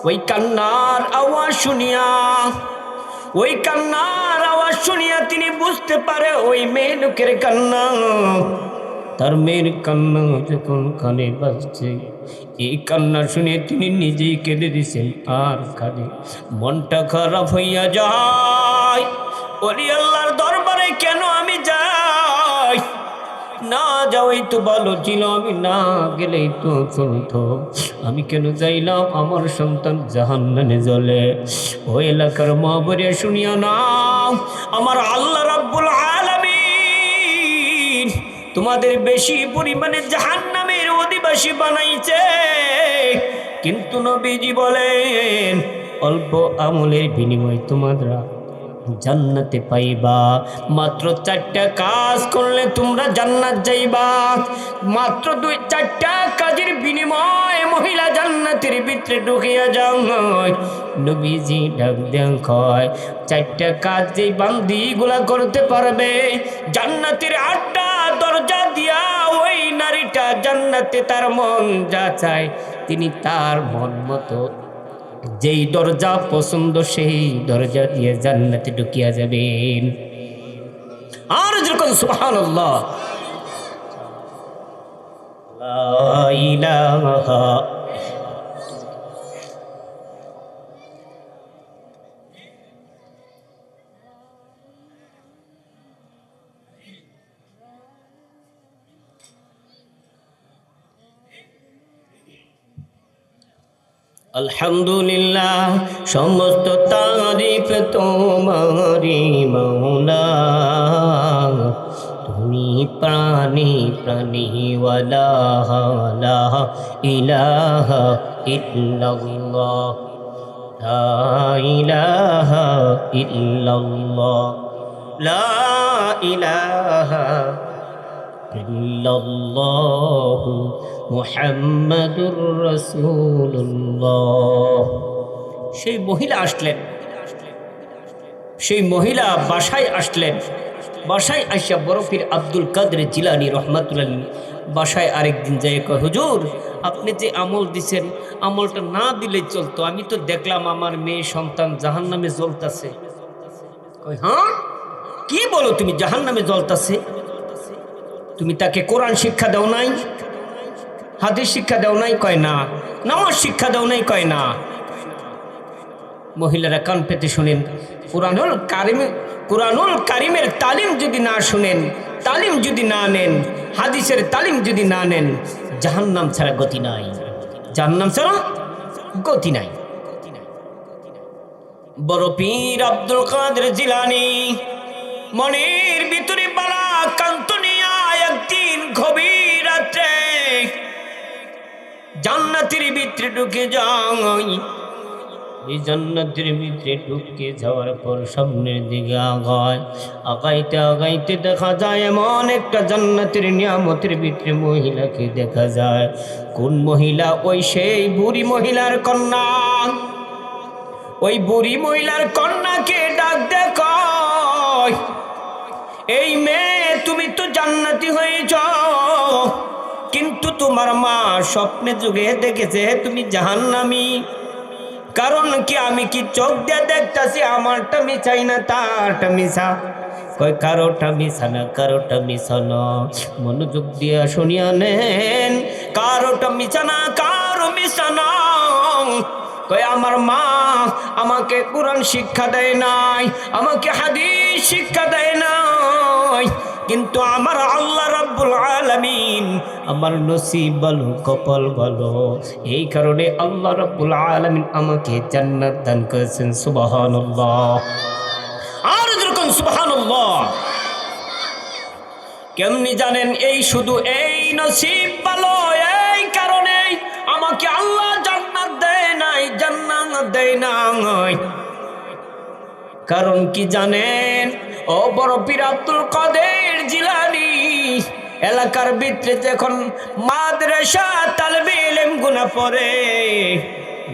ওই কান্নার আওয়াজ শুনিয়া, ওই কান্নার আওয়াজ শুনিয়া তিনি বুঝতে পারে ওই মেয়ে লোকের কান্না। তার মেয়ের কান্না যখন কানে বাজছে, এই কান্না শুনে তিনি নিজেই কেঁদে দিছেন আর কাঁদে। মনটা খারাপ হইয়া যায়। ওলি আল্লাহর দরবারে কেন আমি যাই? না যাওয়াই তো ভালো ছিল, আমি না গেলেই তো চলতো। আমি কেন যাইলাম? আমার সন্তান জাহান্নামে জ্বলে। ওই এলাকার মা বলে শুনিয়া নাও, আমার আল্লাহ রাব্বুল আলামিন তোমাদের বেশি পরিমাণে জাহান্নামের অধিবাসী বানাইছে। কিন্তু নবীজি বলেন, অল্প আমলের বিনিময়ে তোমরা জান্নাতে পাইবা। মাত্র 4টা কাজ করলে তোমরা জান্নাত যাইবা। মাত্র 2-4টা কাজের বিনিময়ে মহিলা জান্নাতের ভিতরে ঢুকিয়া যায়। নবীজি ডাক দেন কয়, 4টা কাজ যেই বান্দিগুলা করতে পারবে, জান্নাতের 8টা দরজা দিয়া ওই নারীটা জান্নাতে তার মন যা চায় তিনি তার মন মতো যেই দরজা পছন্দ সেই দরজা দিয়ে জান্নাতে ঢুকিয়া যাবেন। আর যখন সুবহানাল্লাহ, লা ইলাহা আলহামদুলিল্লাহ, সমস্ত তারিফ তোমারি মাওলা। তুমি প্রাণী প্রাণীওয়ালা, লা ইলাহা ইল্লাল্লাহ, লা ইলাহা ইল্লাল্লাহ, লা ইলাহা ইল্লাল্লাহ মুহাম্মাদুর রাসূলুল্লাহ। সেই মহিলা আসলেন, সেই মহিলা বাসায় আসলেন। বাসায় আইসা বরফির আব্দুল কাদের জিলানী রহমাতুল্লাহ বাসায় আরেকদিন যাই কয়, হুজুর আপনি যে আমল দিছেন আমলটা না দিলে চলতো, আমি তো দেখলাম আমার মেয়ে সন্তান জাহান্নামে জ্বলতাছে। কয় হ্যাঁ কি বলো তুমি, জাহান্নামে জ্বলতাছে? তুমি তাকে কোরআন শিক্ষা দাও নাই, হাদিস শিক্ষা দাও নাই? কয় না। নামাজ শিক্ষা দাও নাই? কয় না। মহিলারা কান পেতে শুনেন, কুরআনুল কারিমের তালিম যদি না শুনেন, তালিম যদি না নেন, হাদিসের তালিম যদি না নেন, জাহান্নাম ছাড়া গতি নাই, জাহান্নাম ছাড়া গতি নাই। বড় পীর আব্দুল কাদের জিলানী মনের ভিতরে বালা কান্ত নিয়া একদিন গভীর রাত্রে জান্নাতের ভিতরে ঢুকে যায়। এই জান্নাতের ভিতরে ঢুকে যাওয়ার পর সামনের দিকে আগাইতে আগাইতে দেখা যায় এমন একটা জান্নাতের নিয়ামতের ভিতরে মহিলাকে দেখা যায়। কোন মহিলা? ওই সেই বুড়ি মহিলার কন্যা। ওই বুড়ি মহিলার কন্যাকে ডাক দেখ, এই মেয়ে তুমি তো জান্নাতি হয়েছ, কিন্তু তোমার মা স্বপ্নে যুগে দেখেছে তুমি জাহান্নামী। কারণ কি? আমি কি চোখ দিয়ে দেখতেছি আমারটা মিছাই না তারটা মিছা? কয় কারোটা মিছা না, কারোটা মিছা না, মনোযোগ দিয়ে শুনিয়া নেন, কারোটা মিছা না, কারো মিছা না। কয় আমার মা আমাকে কোরআন শিক্ষা দেয় নাই, আমাকে হাদিস শিক্ষা দেয় নাই, কিন্তু আমার আল্লাহ রাব্বুল আলামিন আমার নসিব ভালো, কপাল ভালো, এই কারণে আল্লাহ রাব্বুল আলামিন আমাকে জান্নাত দান করেছেন। সুবহানাল্লাহ, আর যখন সুবহানাল্লাহ। কেমনি জানেন? এই শুধু এই নসিব ভালো, এই কারণে আমাকে আল্লাহ জান্নাত দেয় নাই, জান্নাত দেয় নাই। কারণ কি জানেন? ও বড় পীর আব্দুল কাদের জিলানী এলাকার ভিতরে যখন মাদ্রাসা তালবে ইলম গুনা পড়ে,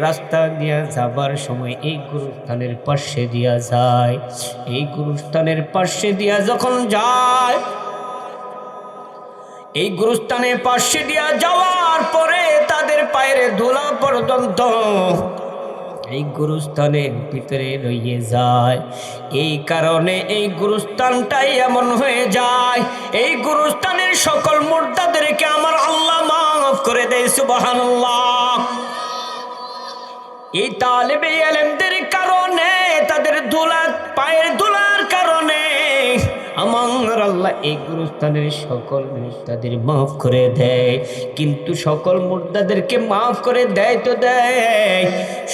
রাস্তা দিয়া যাবার সময় এই গুরুস্থানের পাশে দিয়া যায়। এই গুরুস্থানের পাশে দিয়া যখন যায়, এই গুরুস্থানের পাশে দিয়া যাওয়ার পরে তাদের পায়ের ধুলা পর্যন্ত এই গুরুস্থানের ভিতরে রয়ে যায়। এই কারণে এই গুরুস্থানটাই এমন হয়ে যায়, এই গুরুস্থানের সকল মুর্দাদেরকে আমার আল্লাহ মাফ করে দেয়। সুবহানাল্লাহ। এই তালেবে ইলমদের কারণে, তাদের ধুলা, পায়ের ধুলার কারণে আমার আল্লাহ এই গুরুস্থানের সকল মুর্দাদের মাফ করে দেয়। কিন্তু সকল মুর্দাদেরকে মাফ করে দেয় তো দেয়,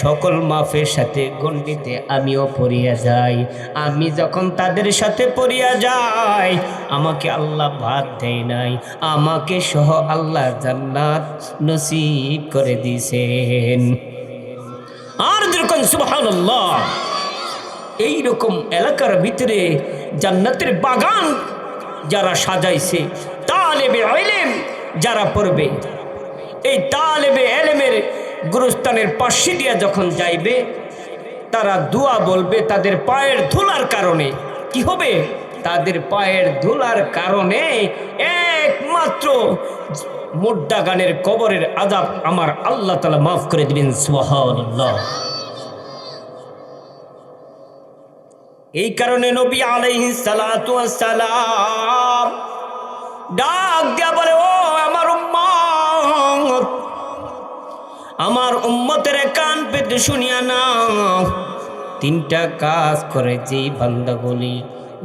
সকল মাফের সাথে গণ্ডিতে আমিও পড়িয়া যাই। আমি যখন তাদের সাথে পড়িয়া যাই, আমাকে আল্লাহ বাদ দেয় নাই, আমাকে সহ আল্লাহ জান্নাত নসিব করে দিয়েছেন। আর যখন সুবহানাল্লাহ। এইরকম এলাকার ভিতরে জান্নাতের বাগান যারা সাজাইছে, তালেবে ইলম যারা পড়বে, এই তালেবে ইলমের গুরুস্থানের পাশে দিয়া যখন যাইবে, তারা দোয়া বলবে তাদের পায়ের ধুলার কারণে। কি হবে? তাদের পায়ের ধুলার কারণে একমাত্র মুর্দাগানের কবরের আযাব আমার আল্লাহ তাআলা মাফ করে দিবেন। সুবহানাল্লাহ। এই কারণে নবী আলাইহিস সালাতু ওয়াস সালাম ডাক দিয়া বলে, ও আমার উম্মত, আমার উম্মতের কান পেতে শুনিয়া নাও। তিনটা কাজ করে যে বান্দাগুলি,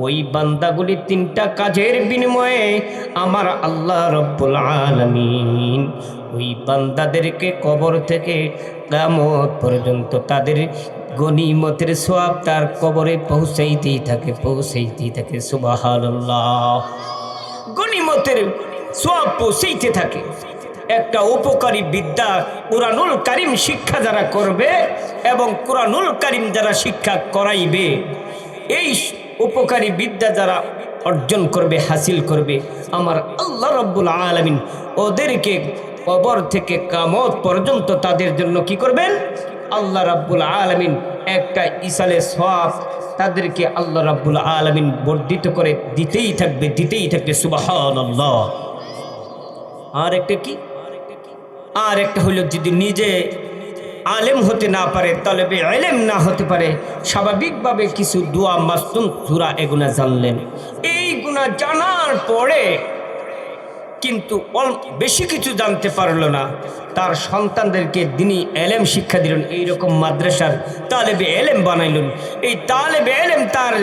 ওই বান্দাগুলি তিনটা কাজের বিনিময়ে আমার আল্লাহ রব্বুল আলামিন ওই বান্দাদেরকে কবর থেকে কিয়ামত পর্যন্ত তাদের গনিমতের সওয়াব তার কবরে পৌঁছাইতেই থাকে, পৌঁছাইতেই থাকে। সুবহানাল্লাহ। গনিমতের সওয়াব পৌঁছাইতে থাকে। একটা উপকারী বিদ্যা কুরআনুল কারীম শিক্ষা যারা করবে এবং কুরআনুল কারীম যারা শিক্ষা করাইবে, এই উপকারী বিদ্যা যারা অর্জন করবে, হাসিল করবে, আমার আল্লাহ রাব্বুল আলামিন ওদেরকে কবর থেকে কিয়ামত পর্যন্ত তাদের জন্য কি করবেন? আল্লাহ রাব্বুল আলামিন একটা ইসালে সওয়াব তাদেরকে আল্লাহ রাব্বুল আলামিন বর্ধিত করে দিতেই থাকবে সুবহানাল্লাহ। আর একটা কি, আর একটা হলো যদি নিজে আলেম হতে না পারে, তালেবে ইলম না হতে পারে, স্বাভাবিকভাবে কিছু দোয়া মাসনুন সূরা এগুলা জানলেন, এই গুনাহ জানার পরে কিন্তু বেশি কিছু জানতে পারলো না, তার সন্তানদেরকে দিনী এলেম শিক্ষা দিলেন, এইরকম মাদ্রাসার তালেবে এলেম বানাইলেন। এই তালেবে এলেম তার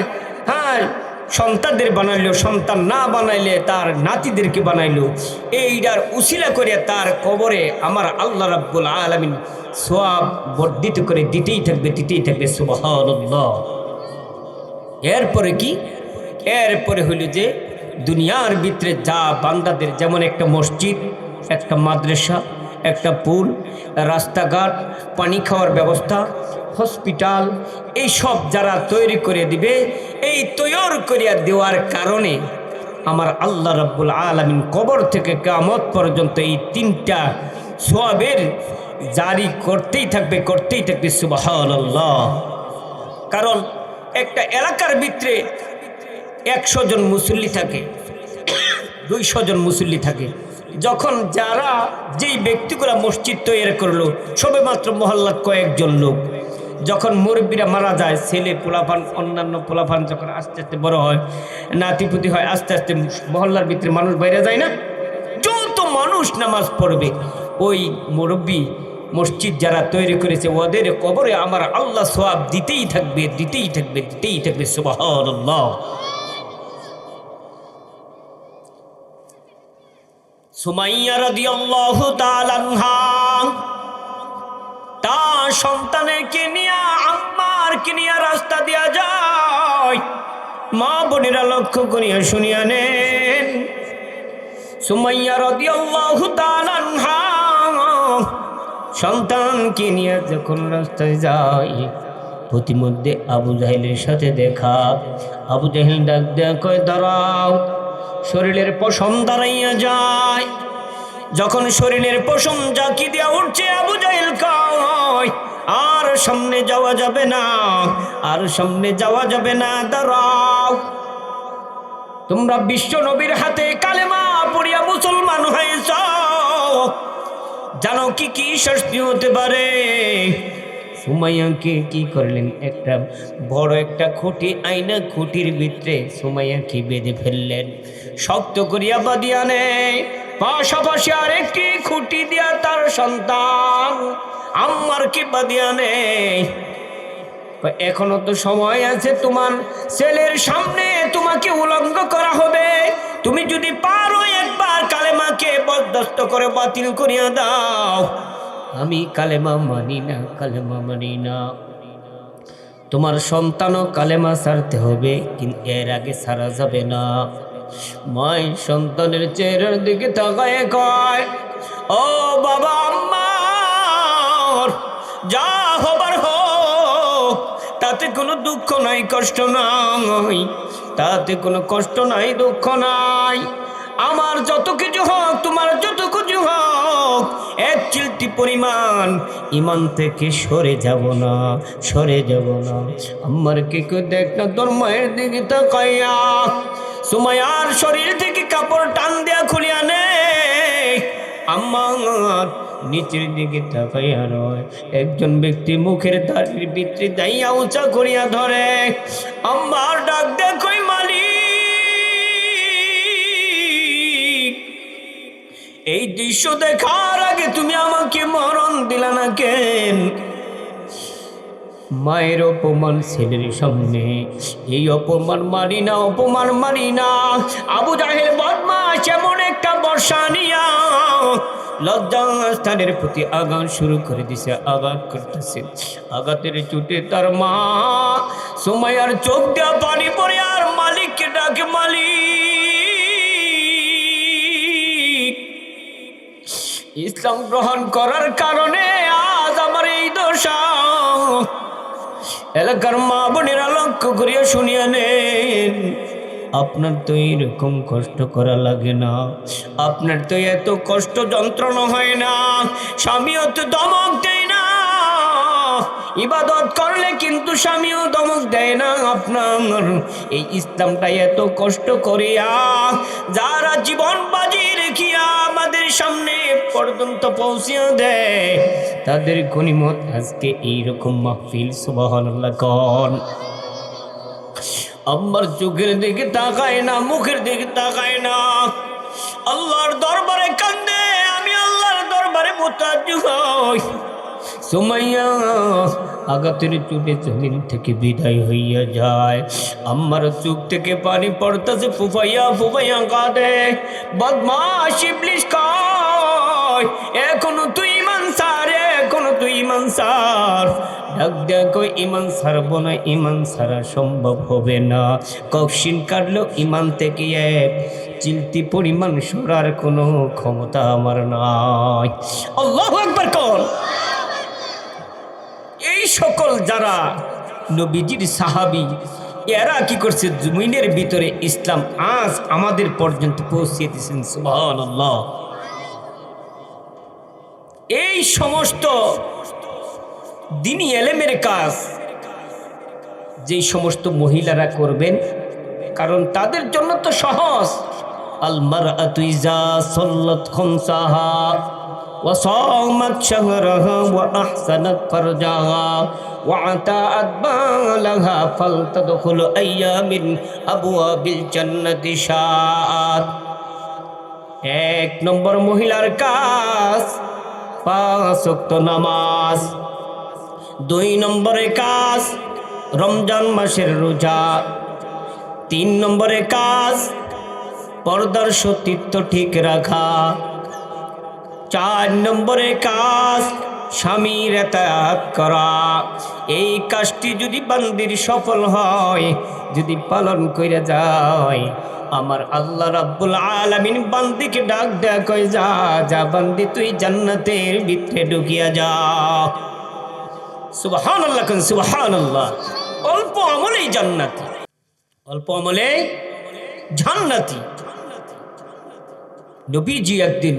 সন্তানদের বানাইলো, সন্তান না বানাইলে তার নাতিদেরকে বানাইলো। এইটার উসিলা করে তার কবরে আমার আল্লাহ রাব্বুল আলামিন সওয়াব বর্ধিত করে দিতেই থাকবে সুবহানাল্লাহ। এরপরে কি, এরপরে হইল যে দুনিয়ার ভিতরে যা বান্দাদের যেমন একটা মসজিদ, একটা মাদ্রাসা, একটা পুল, রাস্তাঘাট, পানি খাওয়ার ব্যবস্থা, হসপিটাল, এই সব যারা তৈরি করে দিবে, এই তৈরি করিয়া দেওয়ার কারণে আমার আল্লাহ রাব্বুল আলামিন কবর থেকে কিয়ামত পর্যন্ত এই তিনটা সওয়াবের জারি করতেই থাকবে সুবহানাল্লাহ। কারণ একটা এলাকার ভিতরে 100 জন মুসল্লি থাকে, 200 জন মুসল্লি থাকে, যখন যারা যেই ব্যক্তিগুলা মসজিদ তৈরি করলো সবে মাত্র মহল্লার কয়েকজন লোক, যখন মুরব্বীরা মারা যায়, ছেলে পোলাপান অন্যান্য পোলাপান যখন আস্তে আস্তে বড় হয়, নাতিপুতি হয়, আস্তে আস্তে মহল্লার ভিতরে মানুষ বাইরে যায় না, যত মানুষ নামাজ পড়বে ওই মুরব্বী মসজিদ যারা তৈরি করেছে ওদের কবরে আমার আল্লাহ সওয়াব দিতেই থাকবে সুবহানাল্লাহ। সুমাইয়া রাদিয়াল্লাহু তাআলা আনহা তার সন্তানকে নিয়ে, আম্মারকে নিয়ে রাস্তা দিয়া যায়। মা বোনেরা লক্ষ্য করিয়া শুনিয়া নেন, সুমাইয়া রাদিয়াল্লাহু তাআলা আনহা সন্তানকে নিয়ে যখন রাস্তায় যায়, প্রতিমধ্যে আবু জাহেলের সাথে দেখা। আবু জাহেল ডাক দেয়া কয়, দাঁড়াও। শরীরের পশম দাঁড়াইয়া যায়। যখন শরীরের পশম জাকি দিয়া উঠছে, আবু জাহেল কয়, আর সামনে যাওয়া যাবে না, দাঁড়াও। তোমরা বিশ্ব নবীর হাতে কালেমা পড়িয়া মুসলমান হয়েছ, জানো কি কি শাস্তি হতে পারে? সুমাইয়াকে কি করলেন, একটা বড় একটা খুঁটি আইনা, খুঁটির ভিতরে সুমাইয়াকে বেঁধে ফেললেন, শক্ত করিয়া বাঁধিয়া নেয়। পাশাপাশি আরেকটি খুঁটি দিয়া তার সন্তান আম্মারকে বাঁধিয়া নেয়। এখনো তো সময় আছে, তোমার ছেলের সামনে তোমাকে উলঙ্গ করা হবে, তুমি যদি পারো একবার কালেমাকে বরদাস্ত করে বাতিল করিয়া দাও। আমি কালেমা মানি না। তোমার সন্তানও কালেমা ছাড়তে হবে, কিন্তু এর আগে ছাড়া যাবে না। মায়ের সন্তানের চেহারার দিকে তাকায় কয়, ও বাবা, আম্মার যা হবার হোক, তাতে কোনো দুঃখ নাই, কষ্ট নাই, তাতে কোনো কষ্ট নাই, দুঃখ নাই। আমার যত কিছু হোক, তোমার যত কিছু হোক, এক চিলটি পরিমাণ ইমান থেকে সরে যাব না। আমার কি দেখ না, তোর মায়ের দিকে তাকাইয়া সুমাইয়ার শরীর থেকে কাপড় টান দেয়া খুলিয়া নে। আমার নিচের দিকে তাকাইয়া নয়, একজন ব্যক্তি মুখের দাড়ির ভিতরে দাইয়া উঁচা করিয়া ধরে। আমার ডাক দেখই, মালিক, এই দৃশ্য দেখার আগে তুমি আমাকে মরণ দিলা না কেন? মায়ের অপমান ছেলের সামনে, এই অপমান মানি না। আবু জাহেল বদমাশ এমন একটা বর্ষা নিয়া লজ্জাস্থানের প্রতি আঘাত শুরু করে দিছে, আঘাত করতেছে। আঘাতের চোটে তার মা সুমাইয়ার চোখ দিয়া পানি পড়ে আর মালিককে ডাকে, মালিক, ইসলাম গ্রহণ করার কারণে আজ আমার এই দশা। এলাকার মা বোনেরা লক্ষ্য করিয়া শুনিয়া নেন, আপনার তো এরকম কষ্ট করা লাগে না, আপনার তো এত কষ্ট যন্ত্রণা হয় না, স্বামীও তো দমক দেয় না, ইবাদত করলে কিন্তু স্বামীও দমক দেয় না আপনার। এই ইসলামটা এত কষ্ট করিয়া যারা জীবন বাজি রেখিয়া আমাদের সামনে পর্যন্ত পৌঁছিয়ে দেয়, তাদের গনিমত আজকে এইরকম মাহফিল। সুবহানাল্লাহ কোন। আমার চোখের দিকে তাকায় না, মুখের দিকে তাকায় না, আল্লাহর দরবারে কান্দে, আমি আল্লাহর দরবারে মুতাজ্জিব হই। সুমাইয়া আগাতের চুটে জমিন থেকে বিদায় হইয়া যায়, আমার চোখ থেকে পানি পড়তেছে, ফুফাইয়া ফুফাইয়া কাঁদে। বদমাশ ইবলিস কয়, এখনো তুই ইমান সার, এখনো তুই ইমান সার। ডাক দেখো, ইমান ছাড়বো না, ইমান ছাড়া সম্ভব হবে না। ককশিন কাটলো ইমান থেকে এক চিলতি পরিমাণ সরার কোনো ক্ষমতা আমার নাই। আল্লাহু আকবার কর। এই সকল যারা নবীজির সাহাবী, এরা কি করছে, জমিনের ভিতরে ইসলাম আজ আমাদের পর্যন্ত পৌঁছিয়ে দিয়েছেন। সুবহানাল্লাহ। এই সমস্ত দ্বীনি ইলমের কাজ যেই সমস্ত মহিলারা করবেন, কারণ তাদের জন্য তো সহজ। আল মারআতু ইযা সাল্লাত খামসাহা ওয়া সামাত শাহরাহা ওয়া আহসানাত ফারজাহা ওয়া আতাআত বালাহা ফালতাদখুলু আইয়ামিন আবওয়াবিল জান্নাতি শাআত। এক নম্বর মহিলার কাজ 5 ওয়াক্ত নামাজ। 2 নম্বরে কাজ রমজান মাসের রোজা। 3 নম্বরে কাজ পর্দার সতীত্ব ঠিক রাখা। 4 নম্বরে কাজ স্বামীর ইতাআত করা। এই কাজটি যদি বান্দির সফল হয়, যদি পালন করে যায়, আমার আল্লাহ রাব্বুল আলামিন বান্দিকে ডাক দেয়া কয়, যা যা বান্দি, তুই জান্নাতের ভিতরে ঢুকিয়া যা। সুবহানাল্লাহ, সুবহানাল্লাহ। অল্প আমলেই জান্নাতি, অল্প আমলে জান্নাতি। নবীজি একদিন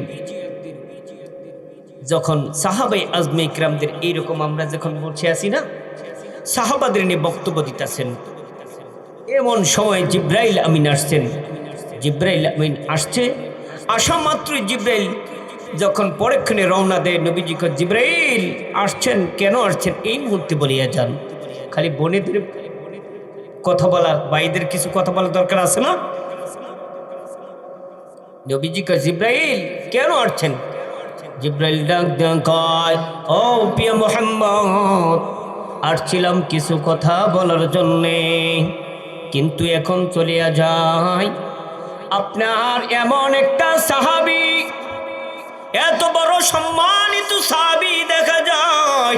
যখন সাহাবায়ে আজমে ইকরামদের এইরকম আমরা যখন বসে আছি না, সাহাবাদের নিয়ে বক্তব্য দিতেছেন, এমন সময় জিব্রাইল আমিন আসছেন। জিব্রাইল আমিন আসছে, আসা মাত্রই জিব্রাইল যখন পরক্ষণে রওনা দেয়, নবীজি কয়, জিব্রাইল আসছেন, কেন আসছেন এই মুহূর্তে বলিয়া যান। খালি বোনেদের কথা বলা, ভাইদের কিছু কথা বলা দরকার আছে না? নবীজি কয়, জিব্রাইল কেন আসছেন? জিব্রাইল ডাক দেন, কয়, ও প্রিয় মুহাম্মদ, আসছিলাম কিছু কথা বলার জন্যে, কিন্তু এখন চলিয়া যাই। আপনার এমন একটা সাহাবী, এত বড় সম্মানিত সাহাবী দেখা যায়,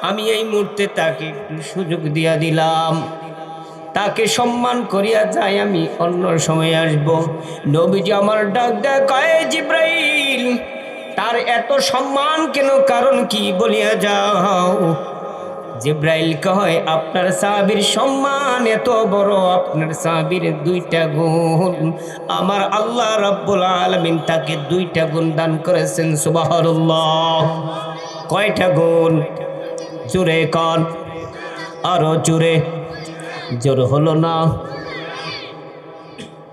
আমি এই মুহূর্তে তাকে সুযোগ দিয়া দিলাম, তাকে সম্মান করিয়া যাই, আমি অন্য সময় আসব। নবীজি আমার ডাক দেয়, কয়, জিব্রাইল তার এত সম্মান কেন, কারণ কি বলিয়া যাও। জিব্রাইল কয়, আপনার সাহাবীর সম্মান এত বড়, আপনার সাহাবীর 2টা গুণ, আমার আল্লাহ রাব্বুল আলামিন তাকে 2টা গুণ দান করেছেন। সুবহানাল্লাহ। কয়টা গুণ? জোরে কন, আরো জোরে। জোর হলো না?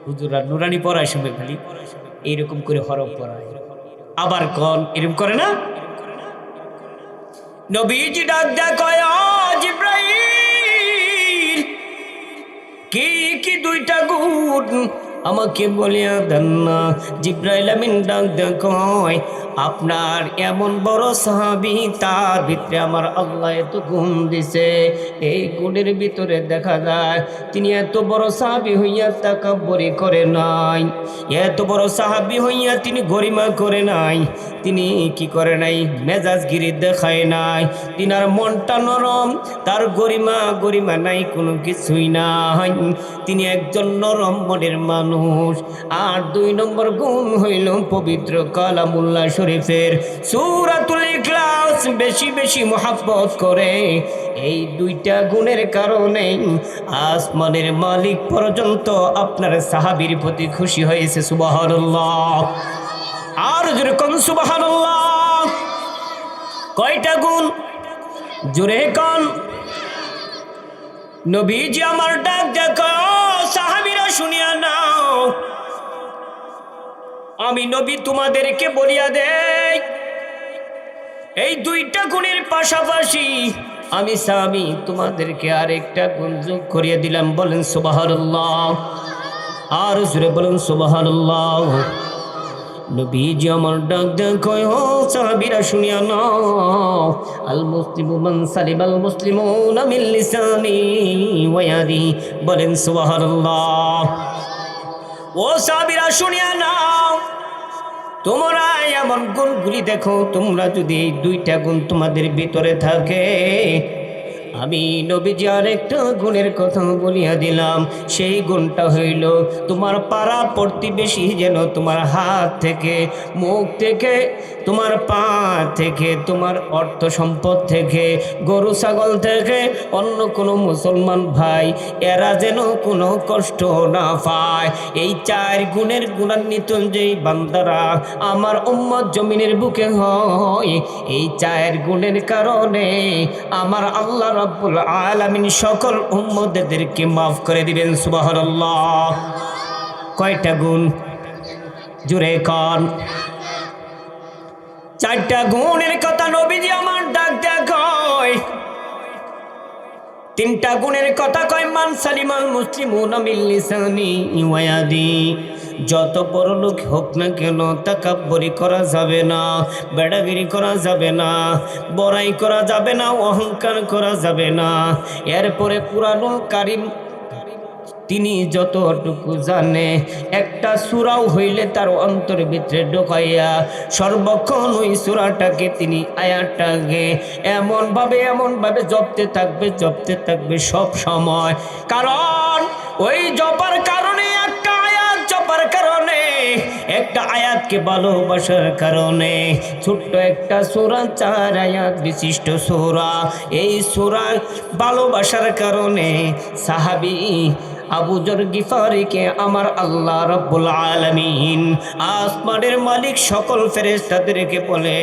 হুজুরা নুরানি পড়ায় সবে খালি এইরকম করে হরফ পড়ায়, আবার কন, এরকম করে না? নবীজি ডাক দেয়া কয়, ও জিব্রাইল, কি কি 2টা গুণ আমাকে বলিয়া দেন না। জিব্রাইল আমিন ডাক দেয়া কয়, আপনার এমন বড় সাহাবী, তার ভিতরে আমার আল্লাহ এত গুণ দিছে। এই গুণের ভিতরে দেখা যায় তিনি এত বড় সাহাবী হইয়া তাকাব্বুরি করে নাই, এত বড় সাহাবী হইয়া তিনি গরিমা করে নাই, তিনি কি করে নাই, মেজাজগিরি দেখায় নাই, তিনার মনটা নরম, তার গরিমা নাই, কোনো কিছুই নাই, তিনি একজন নরম মনের মানুষ। আর 2 নম্বর গুণ হইল পবিত্র কালামুল্লাহ শরীফের সূরাতুল ইখলাস বেশি বেশি মহব্বত করে। এই 2টা গুণের কারণে আসমানের মালিক পর্যন্ত আপনার সাহাবীর প্রতি খুশি হয়েছে। সুবহানাল্লাহ। আর যেরকম সুবহানাল্লাহ। কয়টা গুণ? জোরে কোন নবীজি আমার ডাক দেখো সাহাবীরা শুনিয়া নাও আমি নবী তোমাদেরকে বলিয়া দেই এই দুইটা গুণের পাশাপাশি আমি সাহাবী তোমাদেরকে আরেকটা গুণ যোগ করিয়ে দিলাম বলেন সুবহানাল্লাহ আর জোরে বলেন সুবহানাল্লাহ নবীজি আমার ডাক দেখো সাহাবীরা শুনিয়া নাও আল মুসলিমু মান সালিমাল মুসলিমুনা মিন লিসানি ওয়া ইয়াদি বলেন সুবহানাল্লাহ ও সাহাবীরা শুনিয়া নাও তোমরা এমন গুণগুলি দেখো তোমরা যদি এই দুইটা গুণ তোমাদের ভিতরে থাকে আমি নবীজি আরেকটা গুণের কথা বলিয়া দিলাম সেই গুণটা হইল তোমার পাড়া প্রতিবেশী যেন তোমার হাত থেকে মুখ থেকে তোমার পা থেকে তোমার অর্থ সম্পদ থেকে গরু ছাগল থেকে অন্য কোনো মুসলমান ভাই এরা যেন কোনো কষ্ট না পায় এই চার গুণের গুণান্বিত যেই বান্দারা আমার উম্মত জমিনের বুকে হয় এই চার গুণের কারণে আমার আল্লাহ রব্বুল আলামিন সকল উম্মতদেরকে মাফ করে দিবেন সুবহানাল্লাহ কয়টা গুণ জোরে কোন চারটা গুণের কথা নবীজি আমার ডাক দেয় তিনটা গুণের কথা কয় মান সালিমাল মুসলিমুনা মিন লিসানি ওয়া ইয়াদি যত বড় লোক হোক না কেন তাকাব্বুরি করা যাবে না বেড়াগিরি করা যাবে না বড়াই করা যাবে না অহংকার করা যাবে না এরপরে কুরআনুল কারীম তিনি যতটুকু জানে একটা সূরাও হইলে তার অন্তরের ভিতরে ঢোকাইয়া সর্বক্ষণ ওই সূরাটাকে তিনি আয়াতটাকে এমনভাবে জপতে থাকবে সব সময় কারণ ওই জপার কারণে একটা আয়াতকে ভালোবাসার কারণে ছোট্ট একটা সূরা 4 আয়াত বিশিষ্ট সূরা এই সূরা ভালোবাসার কারণে সাহাবী আবু যর গিফারিকে আমার আল্লাহ রাব্বুল আলামিন আসমানের মালিক সকল ফেরেশতাদেরকে বলে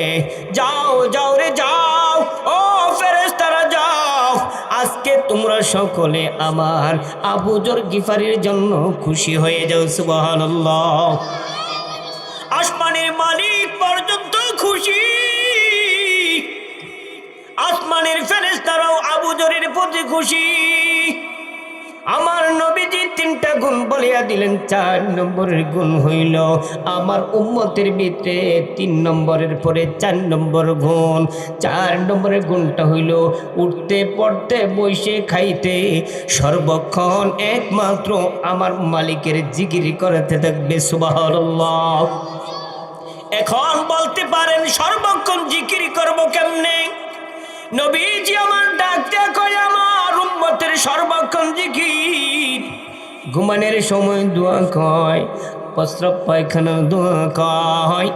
যাও রে যাও ও ফেরেশতারা যাও আজকে তোমরা সকলে আমার আবু যর গিফারির জন্য খুশি হয়ে যাও সুবহানাল্লাহ আসমানের মালিক পর্যন্ত খুশি আসমানের ফেরেশতারাও আবু যরের প্রতি খুশি আমার নবীজি তিনটা গুণ বলিয়া দিলেন 4 নম্বরের গুণ হইল আমার উম্মতের ভিতরে 3 নম্বরের পরে 4 নম্বর গুণ 4 নম্বরের গুণটা হইল উঠতে পড়তে বসে খাইতে সর্বক্ষণ একমাত্র আমার মালিকের জিকির করতে থাকবে সুবহানাল্লাহ এখন বলতে পারেন সর্বক্ষণ জিকির করব কেমনে নবীজি আমার ডাকতে কয় আমার উম্মতের সর্বক্ষণ জিকির ঘুমানোর সময় দোয়া কয় প্রস্রাব পায়খানার দোয়া কয়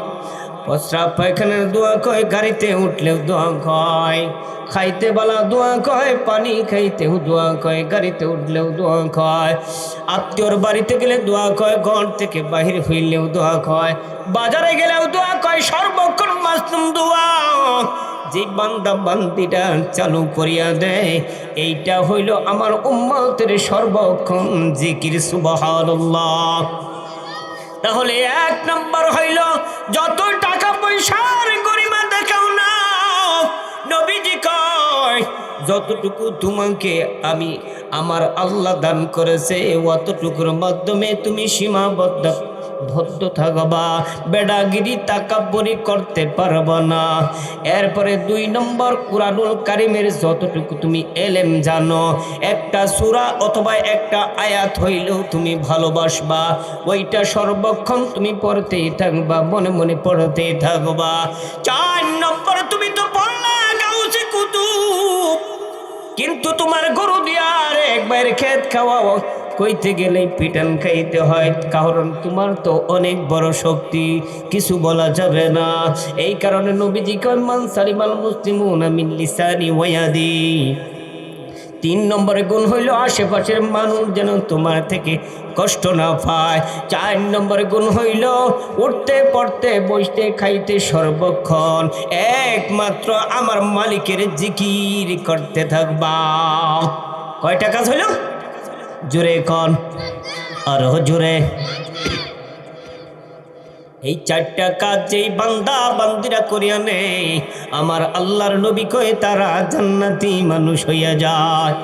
প্রস্রাব পায়খানার দোয়া কয় গাড়িতে উঠলেও দোয়া কয় খাইতে বেলা দোয়া কয় পানি খাইতেও দোয়া কয় গাড়িতে উঠলেও দোয়া কয় আত্মীয়র বাড়িতে গেলে দোয়া কয় ঘর থেকে বাহির হইলেও দোয়া কয় বাজারে গেলেও দোয়া কয় সর্বক্ষণ মাসলুম দোয়া যে বান্দা বান্দিটা চালু করিয়া দেয় এইটা হইল আমার উম্মতের সর্বক্ষণ জিকির সুবহানাল্লাহ তাহলে 1 নম্বর হইল যত টাকা পয়সার গরিমা দেখাও না নবীজি কয় যতটুকু তোমাকে আমি আমার আল্লাহ দান করেছে অতটুকুর মাধ্যমে তুমি সীমাবদ্ধ থাকবা বেড়াগিরি তাকাব্বুরি করতে পারবা না এরপরে 2 নম্বর কুরআনুল কারীমের যতটুকু তুমি এলেম জানো একটা সূরা অথবা একটা আয়াত হইলেও তুমি ভালোবাসবা ওইটা সর্বক্ষণ তুমি পড়তেই থাকবা মনে মনে পড়তেই থাকবা 4 নম্বর তুমি তো পড়লা গাউসে কুতুব কিন্তু তোমার গরু দিয়া আর একবার খেত খাওয়াও কইতে গেলে পিটান খাইতে হয় কারণ তোমার তো অনেক বড় শক্তি কিছু বলা যাবে না এই কারণে নবীজি কয় মান সালিমাল মুসলিমুনা মিন লিসানি ওয়া ইয়াদি 3 নম্বরে গুণ হইল আশেপাশের মানুষ যেন তোমার থেকে কষ্ট না পায়। 4 নম্বরে গুণ হইল উঠতে পড়তে বসতে খাইতে সর্বক্ষণ একমাত্র আমার মালিকের জিকির করতে থাকবা। কয়টা কাজ হইল? জোরে কন, আরো জোরে। এই 4টা কাজ যেই বান্দা বান্দিরা করিয়া নেই, আমার আল্লাহর নবী কয়ে তারা জান্নাতি মানুষ হইয়া যায়।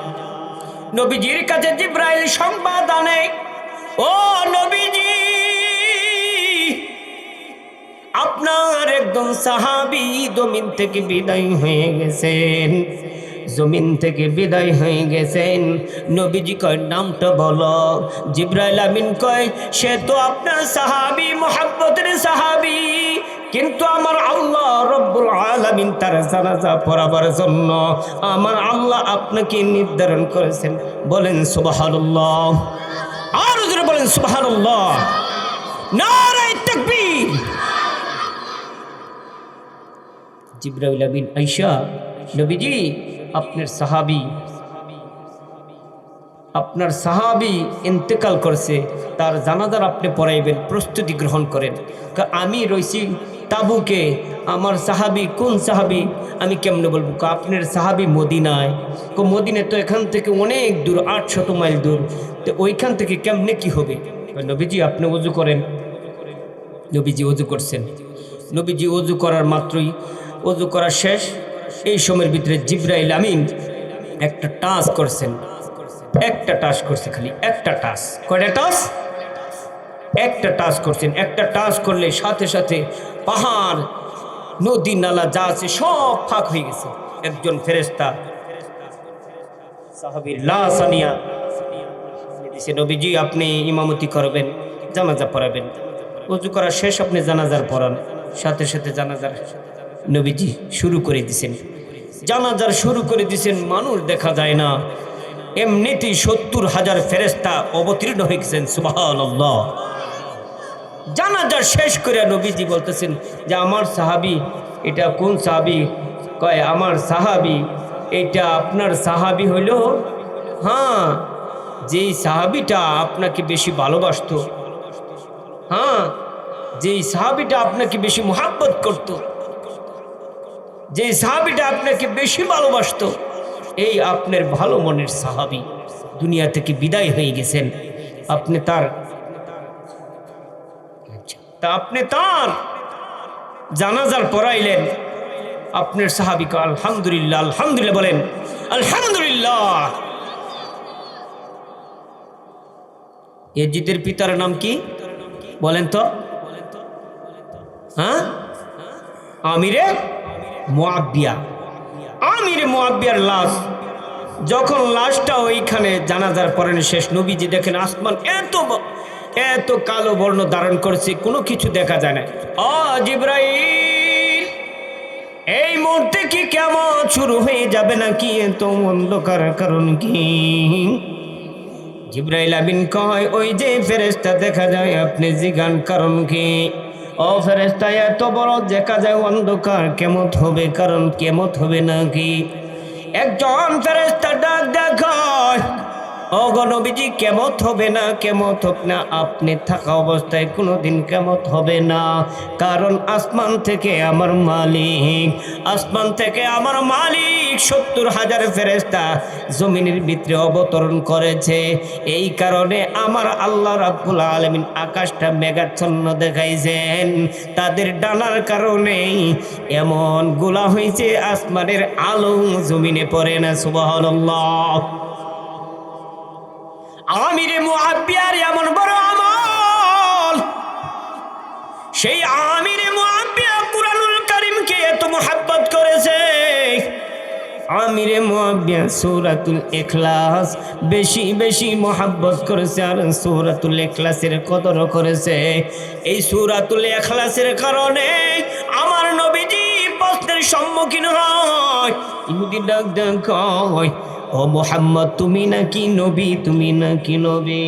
নবীজির কাছে জিবরাইল সংবাদ আনে, ও নবীজি, আপনার একজন সাহাবী জমিন থেকে বিদায় হয়ে গেছেন, জমিন থেকে বিদায় হয়ে গেছেন। নবীজি কয় নামটা বলো। জিবরাইল আমিন কয় সে তো আপনার সাহাবী, মুহাব্বতের সাহাবী, কিন্তু আমার আল্লাহ রব্বুল আলামিন তার জানাজা পড়াবার জন্য আমার আল্লাহ আপনাকে নির্ধারণ করেছেন। বলেন সুবহানাল্লাহ, আর জোরে বলেন সুবহানাল্লাহ, নারে তাকবীর। জিবরাইল আমিন আয়েশা, নবীজি আপনার সাহাবী ইন্তেকাল করছে, তার জানাজার আপনি পড়াইবেন, প্রস্তুতি গ্রহণ করেন। আমি রইছি তাবুকে, আমার সাহাবী কোন সাহাবী আমি কেমনে বলবো? আপনার সাহাবী মদিনায়। মদিনায় তো এখান থেকে অনেক দূর, 800 মাইল দূর, তো ওইখান থেকে কেমনে কি হবে? নবীজি আপনি ওযু করেন। নবীজি ওযু করছেন। নবীজি ওযু করার মাত্রই, ওযু করা শেষ, এই সময়ের ভিতরে জিবরাইল আমিন একটা টাচ করছেন, একটা টাচ করছে, খালি একটা টাচ। কয়টা টাচ? একটা টাচ করছেন। একটা টাচ করলে সাথে সাথে পাহাড়, নদী, নালা যা আছে সব ফাঁক হয়ে গেছে। একজন ফেরেশতা সাহাবীর লাশ আনিয়া দিছে, নবীজি আপনি ইমামতি করবেন, জানাজা পড়াবেন। ওযু করা শেষ, আপনি জানাজার পড়ান। সাথে সাথে জানাজার নবীজি শুরু করে দিছেন, জানাজার শুরু করে দিছেন। মানুষ দেখা যায় না, এমনিতেই 70,000 ফেরেশতা অবতীর্ণ হয়ে গেছেন। সুবহানাল্লাহ। জানাজা শেষ করে নবীজি বলতেছেন যে আমার সাহাবী, এটা কোন সাহাবী? কয় আমার সাহাবী, এটা আপনার সাহাবী হইল, হ্যাঁ, যেই সাহাবীটা আপনাকে বেশি ভালোবাসতো, হ্যাঁ, যেই সাহাবীটা আপনাকে বেশি মুহাব্বত করত, যে সাহাবীটা আপনাকে বেশি ভালোবাসতো, এই আপনার ভালো মনের সাহাবী দুনিয়া থেকে বিদায় হয়ে গেছেন। আপনি তার জানাজার পড়াইলেন। আপনার সাহাবীকে আলহামদুলিল্লাহ, আলহামদুলিল্লাহ বলেন, আলহামদুলিল্লাহ। ইয়াজিদের পিতার নাম কি বলেন তো? হ্যাঁ, আমিরে মুআবিয়া। আমিরে মুআবিয়ার লাশ, যখন লাশটা ওইখানে জানাজার পড়ানো শেষ, নবীজি দেখেন আসমান এত কালো বর্ণ ধারণ করছে, কোনো কিছু দেখা যায় না। জিবরাইল, এই মুহূর্তে কি কেমন শুরু হয়ে যাবে নাকি? এত অন্ধকার কারণ কি? জিবরাইল আমিন কয় ওই যে ফেরেশতা দেখা যায়, আপনি জিজ্ঞান কারণ কি? ও ফেরেশতা, এত বড় দেখা যায় অন্ধকার, কেমত হবে? কারণ কেমত হবে নাকি? একজন ফেরেশতা ডাক দেখায়, ও গো নবীজি, কেমত হবে না, কেমত হোক না, আপনি থাকা অবস্থায় কোনোদিন কেমত হবে না। কারণ আসমান থেকে আমার মালিক, 70,000 ফেরেশতা জমিনের ভিতরে অবতরণ করেছে। এই কারণে আমার আল্লাহ রাব্বুল আলামিন আকাশটা মেঘাচ্ছন্ন দেখাইছেন। তাদের ডানার কারণে এমন গোলা হয়েছে, আসমানের আলো জমিনে পড়ে না। সুবহানাল্লাহ। আমিরে মুআবিয়ার এমন বড় আমল, সেই আমিরে মুআবিয়া কুরআনুল কারীমকে এত মুহাব্বত করেছে। আমিরে মুআবিয়া সূরাতুল ইখলাস বেশি বেশি মুহাব্বত করেছে, আর সূরাতুল ইখলাসের কদর করেছে। এই সূরাতুল ইখলাসের কারণে আমার নবীজি প্রশ্নের সম্মুখীন হয়। ইহুদি ডাক কয়, ও মুহাম্মদ তুমি নাকি নবী, তুমি নাকি নবী?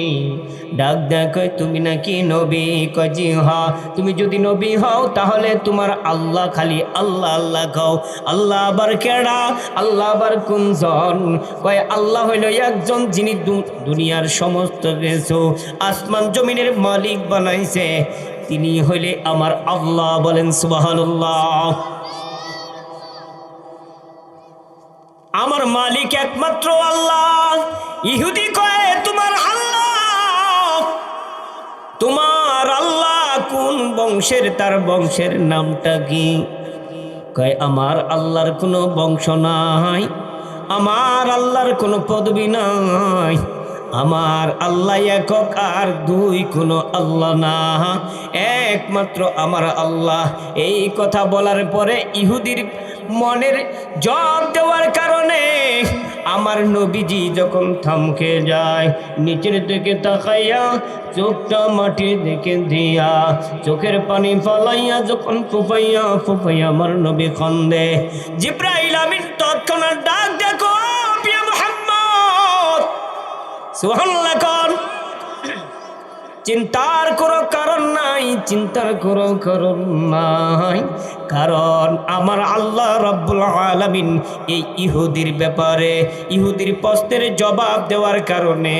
ডাক দেয় কয় তুমি নাকি নবী? কয় জি হ্যাঁ। তুমি যদি নবী হও তাহলে তোমার আল্লাহ খালি আল্লাহ আল্লাহ কও। আল্লাহ আবার কেডা? আল্লাহ আবার কোনজন? কয় আল্লাহ হইল একজন যিনি দুনিয়ার সমস্ত কিছু আসমান জমিনের মালিক বানাইছে, তিনি হইলে আমার আল্লাহ। বলেন সুবহানাল্লাহ। আমার মালিক একমাত্র আল্লাহ। ইহুদি কয় তোমার আল্লাহ, তোমার আল্লাহ কোন বংশের? তার বংশের নামটা কি? কয় আমার আল্লাহর কোনো বংশ নাই, আমার আল্লাহর কোনো পদবি নাই, আমার আল্লাহ একক আর দুই কোনো আল্লাহ না, একমাত্র আমার আল্লাহ। এই কথা বলার পরে ইহুদির মনের জবাব দেওয়ার কারণে আমার নবীজি যখন থমকে যায়, নিচের দিকে তাকাইয়া চোখটা মাটির দিকে দিয়া চোখের পানি ফলাইয়া যখন ফুপাইয়া ফুপাইয়া আমার নবী কান্দে, জিবরাইল আমিন তৎক্ষণাৎ ডাক দেখো প্রিয় মুহাম্মদ সুবহানাল্লাহ কোন? চিন্তার কোনো কারণ নাই, চিন্তার কোনো কারণ নাই, কারণ আমার আল্লাহ রাব্বুল আলামিন এই ইহুদির ব্যাপারে ইহুদির প্রশ্নের জবাব দেওয়ার কারণে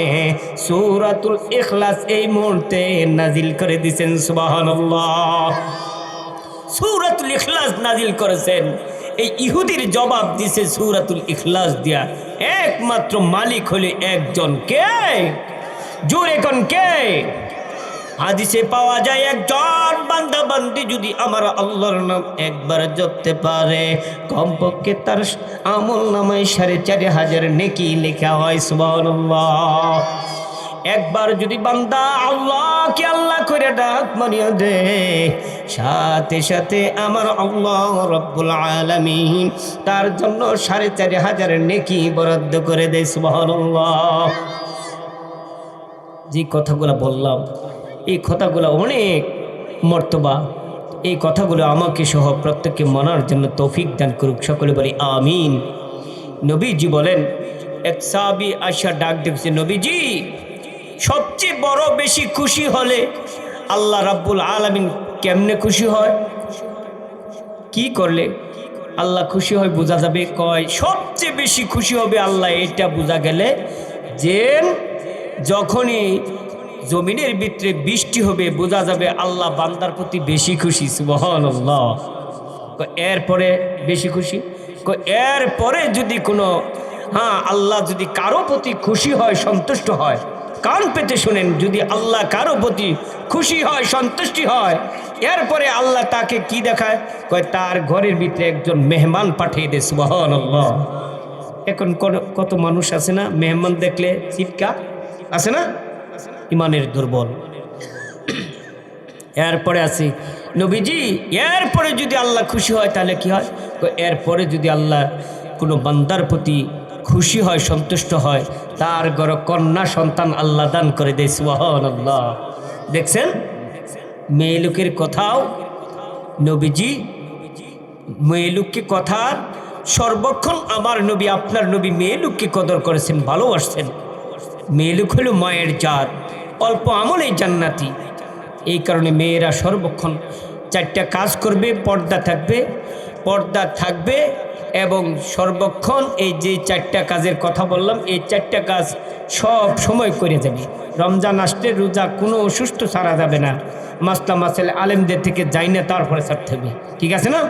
সূরাতুল ইখলাস এই মুহূর্তে নাজিল করে দিয়েছেন। সুবহানাল্লাহ। সূরাতুল ইখলাস নাজিল করেছেন। এই ইহুদির জবাব দিছে সূরাতুল ইখলাস দিয়া। একমাত্র মালিক হলে একজন, কে? জোরে কোন কে? হাদিসে পাওয়া যায় একজন বান্দা বান্দি যদি আমার আল্লাহর নাম একবার জপতে পারে, কমপক্ষে তার আমল নামায় ৪,৫০০ নেকি লেখা হয়। সুবহানাল্লাহ। একবার যদি বান্দা আল্লাহকে আল্লাহ করে ডাক মারিয়া দে, সাথে সাথে আমার আল্লাহ রাব্বুল আলামিন তার জন্য ৪,৫০০ নেকি বরাদ্দ করে দেয়। সুবহানাল্লাহ। যে কথাগুলো বললাম এই কথাগুলো অনেক মর্তবা। এই কথাগুলো আমাকে সহ প্রত্যেককে মানার জন্য তৌফিক দান করুক। সকলে বলি আমিন। নবীজি বলেন, এক সাহাবী আয়েশা ডাক দেখছে, নবীজি সবচেয়ে বড় বেশি খুশি হলে আল্লাহ রাব্বুল আলামিন কেমনে খুশি হয়? কি করলে আল্লাহ খুশি হয় বোঝা যাবে? কয় সবচেয়ে বেশি খুশি হবে আল্লাহ এটা বোঝা গেলে যে যখনই জমিনের ভিতরে বৃষ্টি হবে বোঝা যাবে আল্লাহ বান্দার প্রতি বেশি খুশি। সুবহানাল্লাহ। এরপরে বেশি খুশি? এরপরে যদি কোনো আল্লাহ যদি কারো প্রতি খুশি হয় সন্তুষ্ট হয়, কান পেতে শুনেন, যদি আল্লাহ কারো প্রতি খুশি হয় সন্তুষ্টি হয়, এরপরে আল্লাহ তাকে কি দেখায়? কয় তার ঘরের ভিতরে একজন মেহমান পাঠিয়ে দেয়। সুবহানাল্লাহ। এখন কত মানুষ আছে না মেহমান দেখলে চিৎকার, আছে না? ইমানের দুর্বল। এরপরে আছে নবীজি, এরপরে যদি আল্লাহ খুশি হয় তাহলে কি হয়? এরপরে যদি আল্লাহ কোনো বান্দার প্রতি খুশি হয় সন্তুষ্ট হয়, তার ঘরে কন্যা সন্তান আল্লাহ দান করে দেয়। সুবহানাল্লাহ। দেখছেন মেয়ে লোকের কথাও নবীজি মেয়ে লোককে কথা সর্বক্ষণ আমার নবী আপনার নবী মেয়ে লোককে কদর করেছেন, ভালোবাসছেন। মেয়ে লোক হলো মায়ের জাত, অল্প আমলেই জান্নাতি। এই কারণে মেয়েরা সর্বক্ষণ 4টা কাজ করবে, পর্দা থাকবে এবং সর্বক্ষণ এই যে 4টা কাজের কথা বললাম এই 4টা কাজ সব সময় করে যাবে। রমজান আসলে রোজা কোনো অসুস্থ ছাড়া যাবে না, মাসলা মাসাইল আলেমদের থেকে যাই না, তারপরে ছাড়তে হবে। ঠিক আছে না?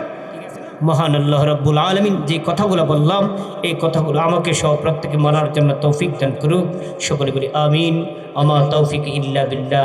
মহান আল্লাহ রাব্বুল আলামিন যে কথাগুলো বললাম এই কথাগুলো আমাকে সহ প্রত্যেকে মানার জন্য তৌফিক দান করুক। সকলে বলি আমিন। আমা তৌফিক ইল্লা বিল্লাহ।